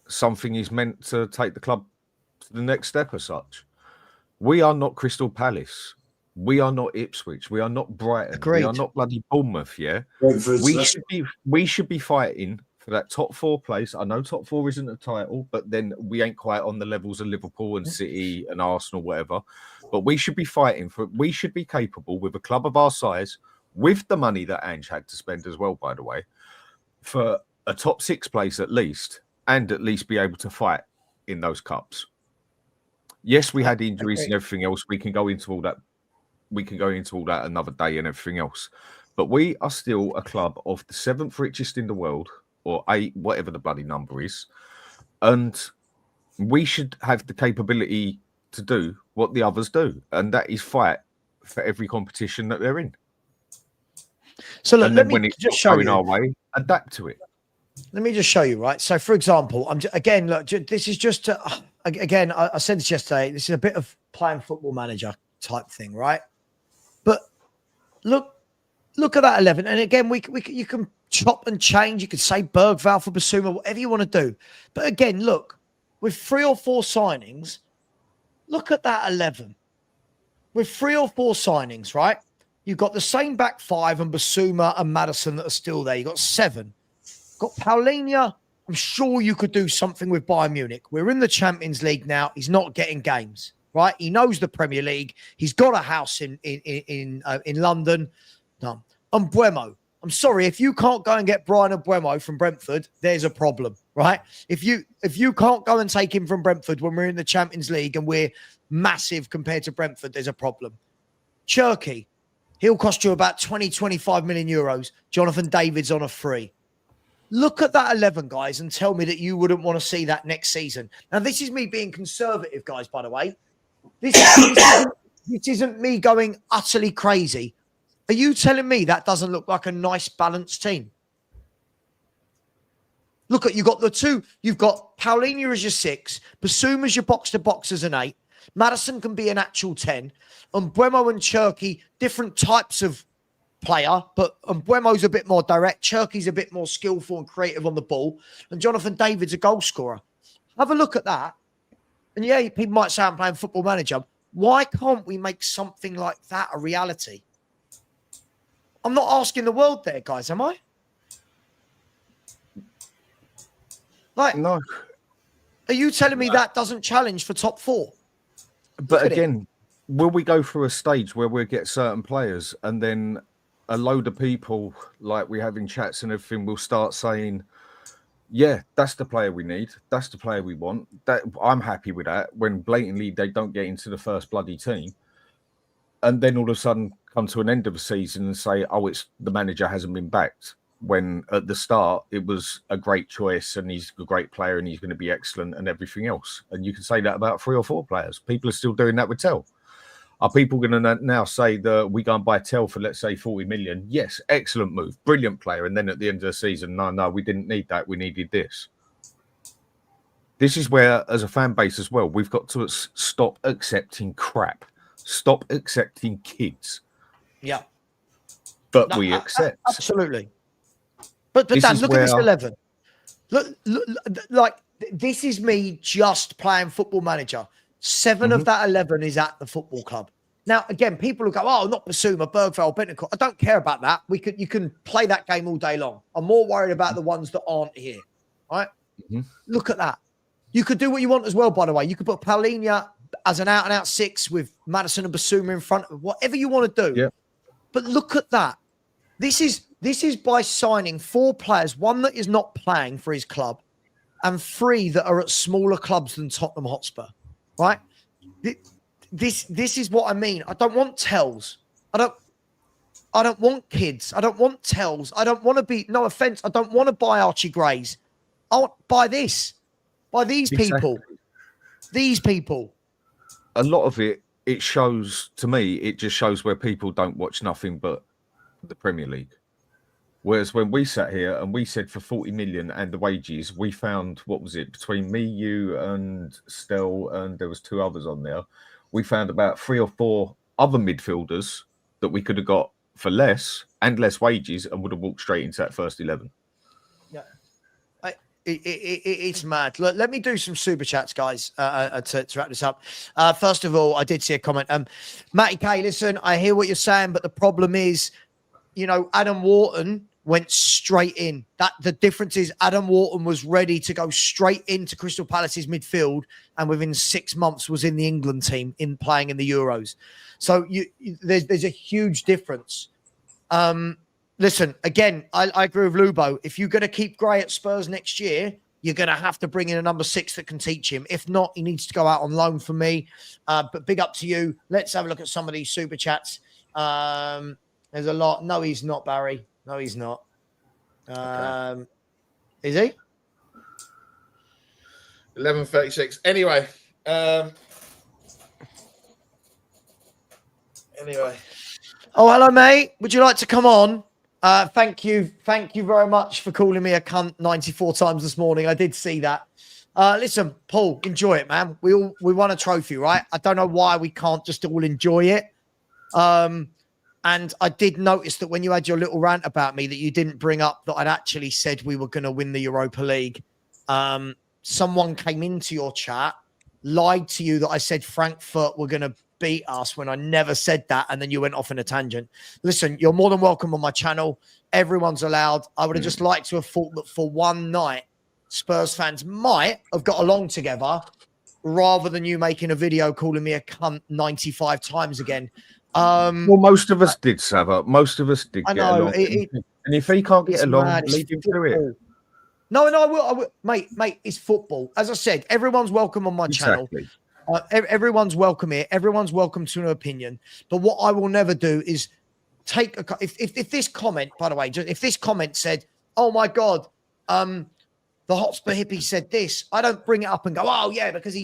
something is meant to take the club to the next step as such. We are not Crystal Palace. We are not Ipswich. We are not Brighton. Agreed. We are not bloody Bournemouth, yeah? We should be fighting for that top 4 place. I know top 4 isn't a title, but then we ain't quite on the levels of Liverpool and City and Arsenal, whatever. But we should be fighting for it. We should be capable with a club of our size, with the money that Ange had to spend as well, by the way, for a top 6 place at least, and at least be able to fight in those cups. Yes, we had injuries and everything else. We can go into all that. We can go into all that another day and everything else. But we are still a club of the 7th richest in the world, or 8, whatever the bloody number is. And we should have the capability to do what the others do, and that is fight for every competition that they're in. So look, and let then me when it's just not show going you. our way, adapt to it. Let me just show you, right? So, for example, this is just again, I said this yesterday. This is a bit of playing Football Manager type thing, right? But look at that 11, and again, you can chop and change. You could say Bergvall for Basuma, whatever you want to do. But again, look, with 3 or 4 signings, look at that 11. With 3 or 4 signings, right? You've got the same back 5 and Basuma and Maddison that are still there. You've got 7. Got Paulinho. I'm sure you could do something with Bayern Munich. We're in the Champions League now. He's not getting games, right? He knows the Premier League. He's got a house in London. No. And Mbeumo. I'm sorry, if you can't go and get Brian Mbeumo from Brentford, there's a problem, right? If you can't go and take him from Brentford when we're in the Champions League and we're massive compared to Brentford, there's a problem. Cherky, he'll cost you about 20, 25 million euros. Jonathan David's on a free. Look at that 11, guys, and tell me that you wouldn't want to see that next season. Now, this is me being conservative, guys, by the way. This isn't me going utterly crazy. Are you telling me that doesn't look like a nice, balanced team? Look at, you got the 2. You've got Paulinho as your 6. Basuma as your box-to-box as an 8. Maddison can be an actual 10. And Mbeumo and Cherky, different types of player, but Mbeumo's a bit more direct. Cherky's a bit more skillful and creative on the ball. And Jonathan David's a goal scorer. Have a look at that. And yeah, people might say I'm playing Football Manager. Why can't we make something like that a reality? I'm not asking the world there, guys, am I? No. Are you telling me that doesn't challenge for top 4? But again, will we go through a stage where we'll get certain players and then a load of people like we have in chats and everything will start saying, yeah, that's the player we need. That's the player we want. That I'm happy with that. When blatantly they don't get into the first bloody team, and then all of a sudden come to an end of a season and say, "Oh, it's the manager hasn't been backed." When at the start it was a great choice and he's a great player and he's going to be excellent and everything else. And you can say that about 3 or 4 players. People are still doing that with Tell. Are people going to now say that we go and buy Tell for, let's say, 40 million? Yes, excellent move, brilliant player. And then at the end of the season, no, we didn't need that. We needed this. This is where, as a fan base as well, we've got to stop accepting crap. Stop accepting kids. Yeah. But we accept. Absolutely. But Dan, look at this 11. Look, like, this is me just playing Football Manager. 7 of that 11 is at the football club. Now, again, people will go, "Oh, not Basuma, Bergveld, Bentancur." I don't care about that. You can play that game all day long. I'm more worried about the ones that aren't here. Right? Look at that. You could do what you want as well, by the way. You could put Paulinho as an out-and-out 6 with Maddison and Basuma in front of whatever you want to do. Yeah. But look at that. This is by signing 4 players, 1 that is not playing for his club, and 3 that are at smaller clubs than Tottenham Hotspur. Right? This is what I mean. I don't want Tells. I don't want kids. I don't want Tells. I don't want to be, no offense, I don't want to buy Archie Grays. I want to buy this. Buy these people. These people. A lot of it shows, to me, it just shows where people don't watch nothing but the Premier League. Whereas when we sat here and we said for 40 million and the wages, we found, what was it, between me, you and Stel, and there was 2 others on there, we found about 3 or 4 other midfielders that we could have got for less and less wages and would have walked straight into that first 11. Yeah. It's mad. Look, let me do some super chats, guys, to wrap this up. First of all, I did see a comment. Matty K, listen, I hear what you're saying, but the problem is, Adam Wharton went straight in. The difference is Adam Wharton was ready to go straight into Crystal Palace's midfield, and within 6 months was in the England team playing in the Euros. So there's a huge difference. Listen, again, I agree with Lubo. If you're going to keep Gray at Spurs next year, you're going to have to bring in a number 6 that can teach him. If not, he needs to go out on loan for me. But big up to you. Let's have a look at some of these super chats. There's a lot. No, he's not, Barry. No, he's not. Okay. Is he? 11:36. Anyway. Oh, hello, mate. Would you like to come on? Thank you. Thank you very much for calling me a cunt 94 times this morning. I did see that. Listen, Paul, enjoy it, man. We won a trophy, right? I don't know why we can't just all enjoy it. And I did notice that when you had your little rant about me, that you didn't bring up that I'd actually said we were going to win the Europa League. Someone came into your chat, lied to you that I said Frankfurt were going to beat us when I never said that. And then you went off in a tangent. Listen, you're more than welcome on my channel. Everyone's allowed. I would have just liked to have thought that for one night, Spurs fans might have got along together rather than you making a video calling me a cunt 95 times again. Well, most of us did, Savva. Most of us did get along. And if he can't get along, leave him to it. No, I will. Mate, it's football. As I said, everyone's welcome on my channel. Everyone's welcome here. Everyone's welcome to an opinion. But what I will never do is take if this comment, by the way, if this comment said, "Oh my God, the Hotspur hippie said this," I don't bring it up and go, "Oh yeah," because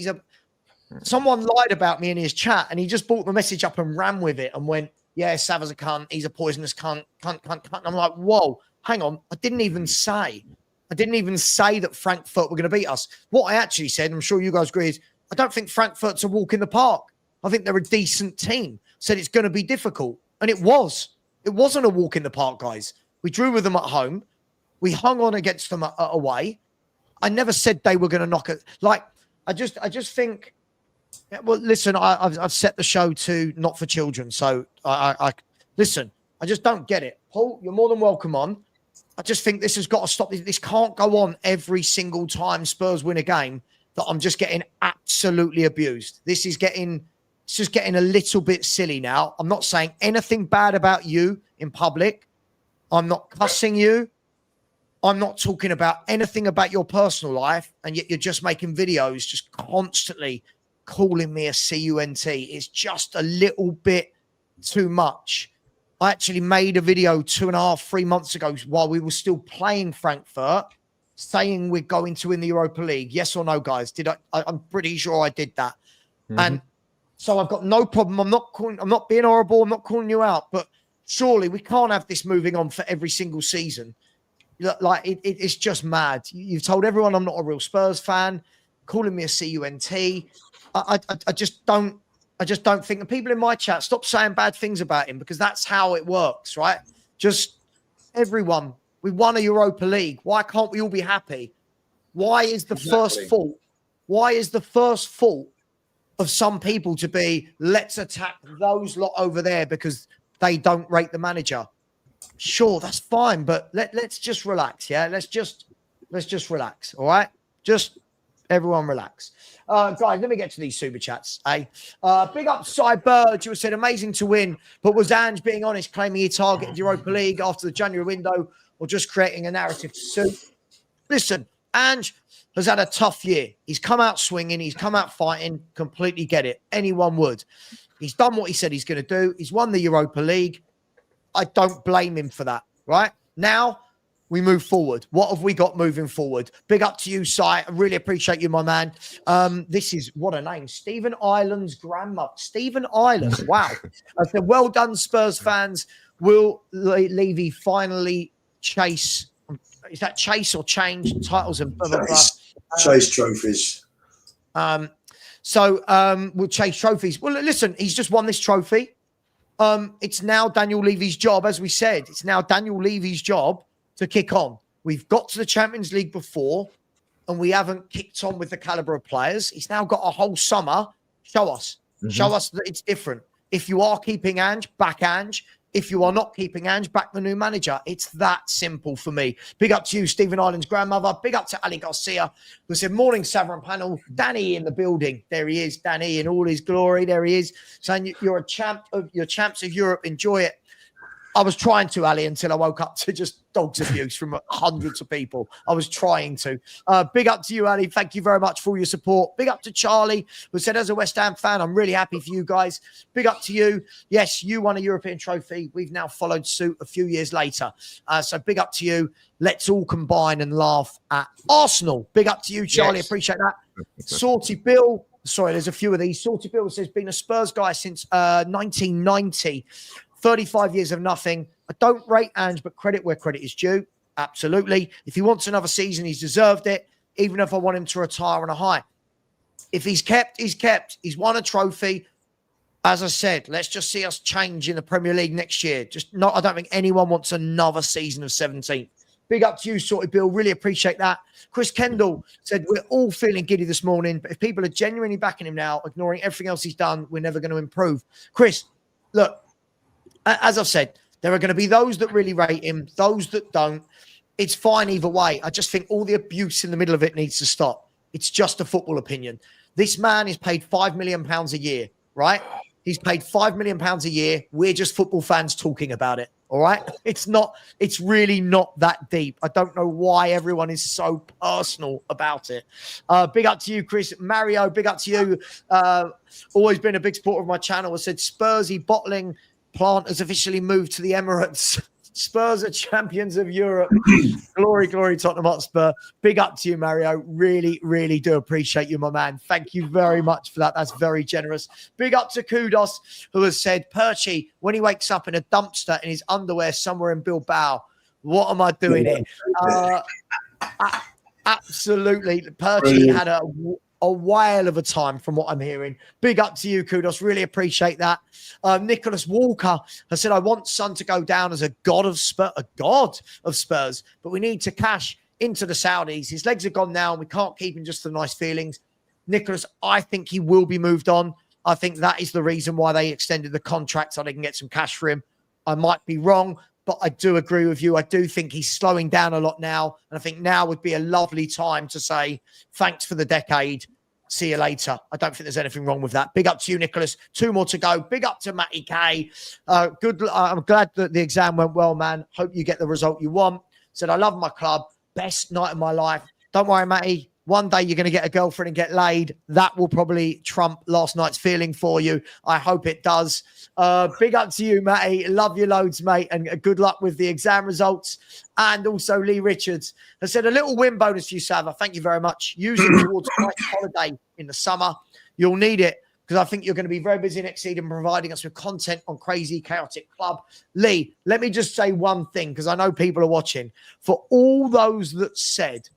someone lied about me in his chat and he just brought the message up and ran with it and went, "Yeah, Savva's a cunt. He's a poisonous cunt. Cunt. And I'm like, whoa, hang on. I didn't even say that Frankfurt were going to beat us. What I actually said, I'm sure you guys agree, is I don't think Frankfurt's a walk in the park. I think they're a decent team. Said it's going to be difficult. And it was. It wasn't a walk in the park, guys. We drew with them at home. We hung on against them away. I never said they were going to knock it. Like, I just think, well, listen, I've set the show to not for children. So I listen, I just don't get it. Paul, you're more than welcome on. I just think this has got to stop. This can't go on every single time Spurs win a game that I'm just getting absolutely abused. It's just getting a little bit silly now. I'm not saying anything bad about you in public. I'm not cussing you. I'm not talking about anything about your personal life, and yet you're just making videos, just constantly calling me a CUNT. It's just a little bit too much. I actually made a video 2.5, 3 months ago while we were still playing Frankfurt, saying we're going to win the Europa League. Yes or no, guys? I'm pretty sure I did that. Mm-hmm. And so I've got no problem. I'm not being horrible. I'm not calling you out, but surely we can't have this moving on for every single season. Like it's just mad. You've told everyone I'm not a real Spurs fan, calling me a CUNT. I just don't think. And people in my chat, stop saying bad things about him, because that's how it works, right? Just everyone. We won a Europa League. Why can't we all be happy? Why is the first fault? Why is the first fault of some people to be, let's attack those lot over there because they don't rate the manager? Sure, that's fine, but let's just relax, yeah? Let's just relax, all right? Just everyone relax. Guys, let me get to these super chats. Big up Cyberge, who said, amazing to win, but was Ange being honest, claiming he targeted Europa League after the January window, or just creating a narrative to suit? Listen, Ange has had a tough year. He's come out swinging. He's come out fighting. Completely get it. Anyone would. He's done what he said he's going to do. He's won the Europa League. I don't blame him for that, right? Now we move forward. What have we got moving forward? Big up to you, Si. I really appreciate you, my man. This is, what a name, Stephen Ireland's grandmother. Stephen Ireland, wow. I said, well done, Spurs fans. Will Levy finally chase, is that chase or change titles and blah, blah, blah. Chase trophies. We'll chase trophies. Well, listen, he's just won this trophy. It's now Daniel Levy's job, as we said. It's now Daniel Levy's job to kick on. We've got to the Champions League before, and we haven't kicked on with the caliber of players. He's now got a whole summer. Show us. Mm-hmm. Show us that it's different. If you are keeping Ange, back Ange. If you are not keeping Ange, back the new manager. It's that simple for me. Big up to you, Stephen Ireland's grandmother. Big up to Ali Garcia, who said, morning, Savva and panel. Danny in the building. There he is, Danny in all his glory. There he is, saying you're a champ of your champs of Europe. Enjoy it. I was trying to, Ali, until I woke up to just dogs abuse from hundreds of people. I was trying to. Big up to you, Ali. Thank you very much for your support. Big up to Charlie, who said, as a West Ham fan, I'm really happy for you guys. Big up to you. Yes, you won a European trophy. We've now followed suit a few years later. So big up to you. Let's all combine and laugh at Arsenal. Big up to you, Charlie. Yes. Appreciate that. Salty Bill. Sorry, there's a few of these. Salty Bill says, been a Spurs guy since 1990. 35 years of nothing. I don't rate Ange, but credit where credit is due. Absolutely. If he wants another season, he's deserved it, even if I want him to retire on a high. If he's kept, he's kept. He's won a trophy. As I said, let's just see us change in the Premier League next year. I don't think anyone wants another season of 17. Big up to you, Sorted Bill. Really appreciate that. Chris Kendall said, we're all feeling giddy this morning, but if people are genuinely backing him now, ignoring everything else he's done, we're never going to improve. Chris, look, as I've said, there are going to be those that really rate him, those that don't. It's fine either way. I just think all the abuse in the middle of it needs to stop. It's just a football opinion. This man is paid £5 million a year, right? He's paid £5 million a year. We're just football fans talking about it, all right? It's really not that deep. I don't know why everyone is so personal about it. Big up to you, Chris. Mario, big up to you. Always been a big supporter of my channel. I said Spursy bottling plant has officially moved to the Emirates. Spurs are champions of Europe. Glory, glory, Tottenham Hotspur. Big up to you, Mario. Really, really do appreciate you, my man. Thank you very much for that. That's very generous. Big up to Kudos, who has said, Perchy, when he wakes up in a dumpster in his underwear somewhere in Bilbao, what am I doing here? Absolutely. Perchy had a whale of a time from what I'm hearing. Big up to you, Kudos. Really appreciate that. Nicholas Walker has said, I want Son to go down as a god of Spurs, but we need to cash into the Saudis. His legs are gone now, and we can't keep him just for nice feelings. Nicholas, I think he will be moved on. I think that is the reason why they extended the contract so they can get some cash for him. I might be wrong, but I do agree with you. I do think he's slowing down a lot now. And I think now would be a lovely time to say, thanks for the decade. See you later. I don't think there's anything wrong with that. Big up to you, Nicholas. 2 more to go. Big up to Matty K. I'm glad that the exam went well, man. Hope you get the result you want. Said, I love my club. best night of my life. Don't worry, Matty. One day you're going to get a girlfriend and get laid. That will probably trump last night's feeling for you. I hope it does. Big up to you, Matty. Love you loads, mate. And good luck with the exam results. And also Lee Richards has said a little win bonus for you, Savva. Thank you very much. Use it towards a nice holiday in the summer. You'll need it because I think you're going to be very busy next season providing us with content on Crazy Chaotic Club. Lee, let me just say one thing because I know people are watching. For all those that said,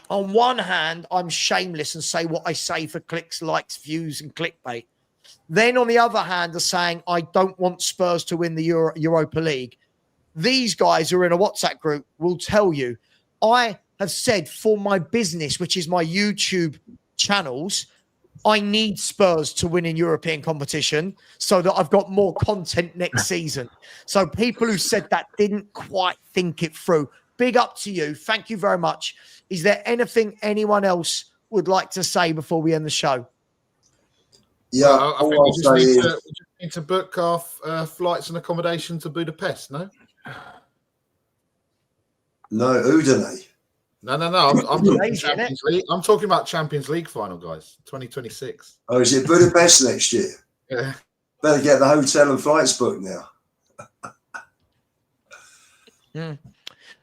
on one hand, I'm shameless and say what I say for clicks, likes, views, and clickbait. Then on the other hand, are saying I don't want Spurs to win the Europa League. These guys who are in a WhatsApp group will tell you I have said for my business, which is my YouTube channels, I need Spurs to win in European competition so that I've got more content next season. So people who said that didn't quite think it through. Big up to you. Thank you very much. Is there anything anyone else would like to say before we end the show? Yeah, I think we just need to book our flights and accommodation to Budapest, no? No, Udine. No. I'm talking Champions League. I'm talking about Champions League final, guys. 2026. Oh, is it Budapest next year? Yeah. Better get the hotel and flights booked now.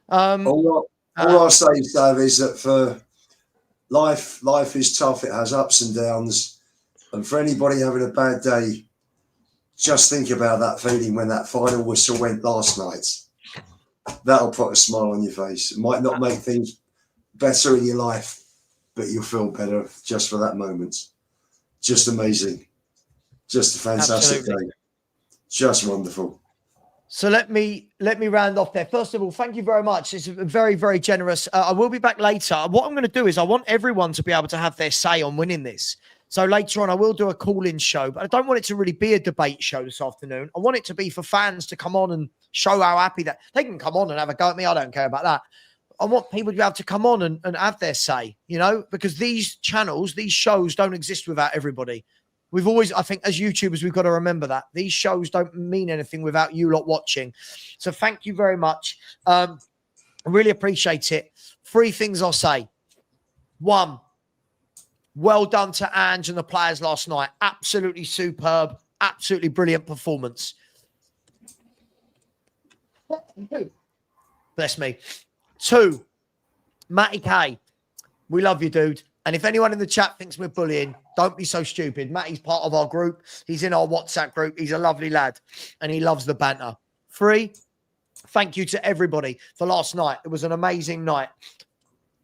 All I'll say, Sav, is that for life is tough. It has ups and downs. And for anybody having a bad day, just think about that feeling when that final whistle went last night. That'll put a smile on your face. It might not make things better in your life, but you'll feel better just for that moment. Just amazing. Just a fantastic day. Just wonderful. So let me round off there. First of all, thank you very much. It's very, very generous. I will be back later. What I'm going to do is I want everyone to be able to have their say on winning this. So later on, I will do a call-in show, but I don't want it to really be a debate show this afternoon. I want it to be for fans to come on and show how happy that they can come on and have a go at me. I don't care about that. I want people to be able to come on and have their say, you know, because these channels, these shows don't exist without everybody. We've always, I think, as YouTubers, we've got to remember that these shows don't mean anything without you lot watching. So thank you very much. I really appreciate it. 3 things I'll say. 1, well done to Ange and the players last night. Absolutely superb. Absolutely brilliant performance. Bless me. 2, Matty K. We love you, dude. And if anyone in the chat thinks we're bullying, don't be so stupid. Matty's part of our group. He's in our WhatsApp group. He's a lovely lad. And he loves the banter. 3, thank you to everybody for last night. It was an amazing night.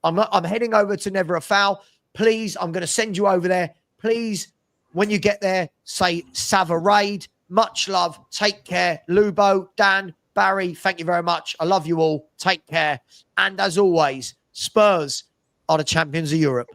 I'm heading over to Never a Foul. Please, I'm going to send you over there. Please, when you get there, say Savva Raid. Much love. Take care. Lubo, Dan, Barry, thank you very much. I love you all. Take care. And as always, Spurs are the champions of Europe.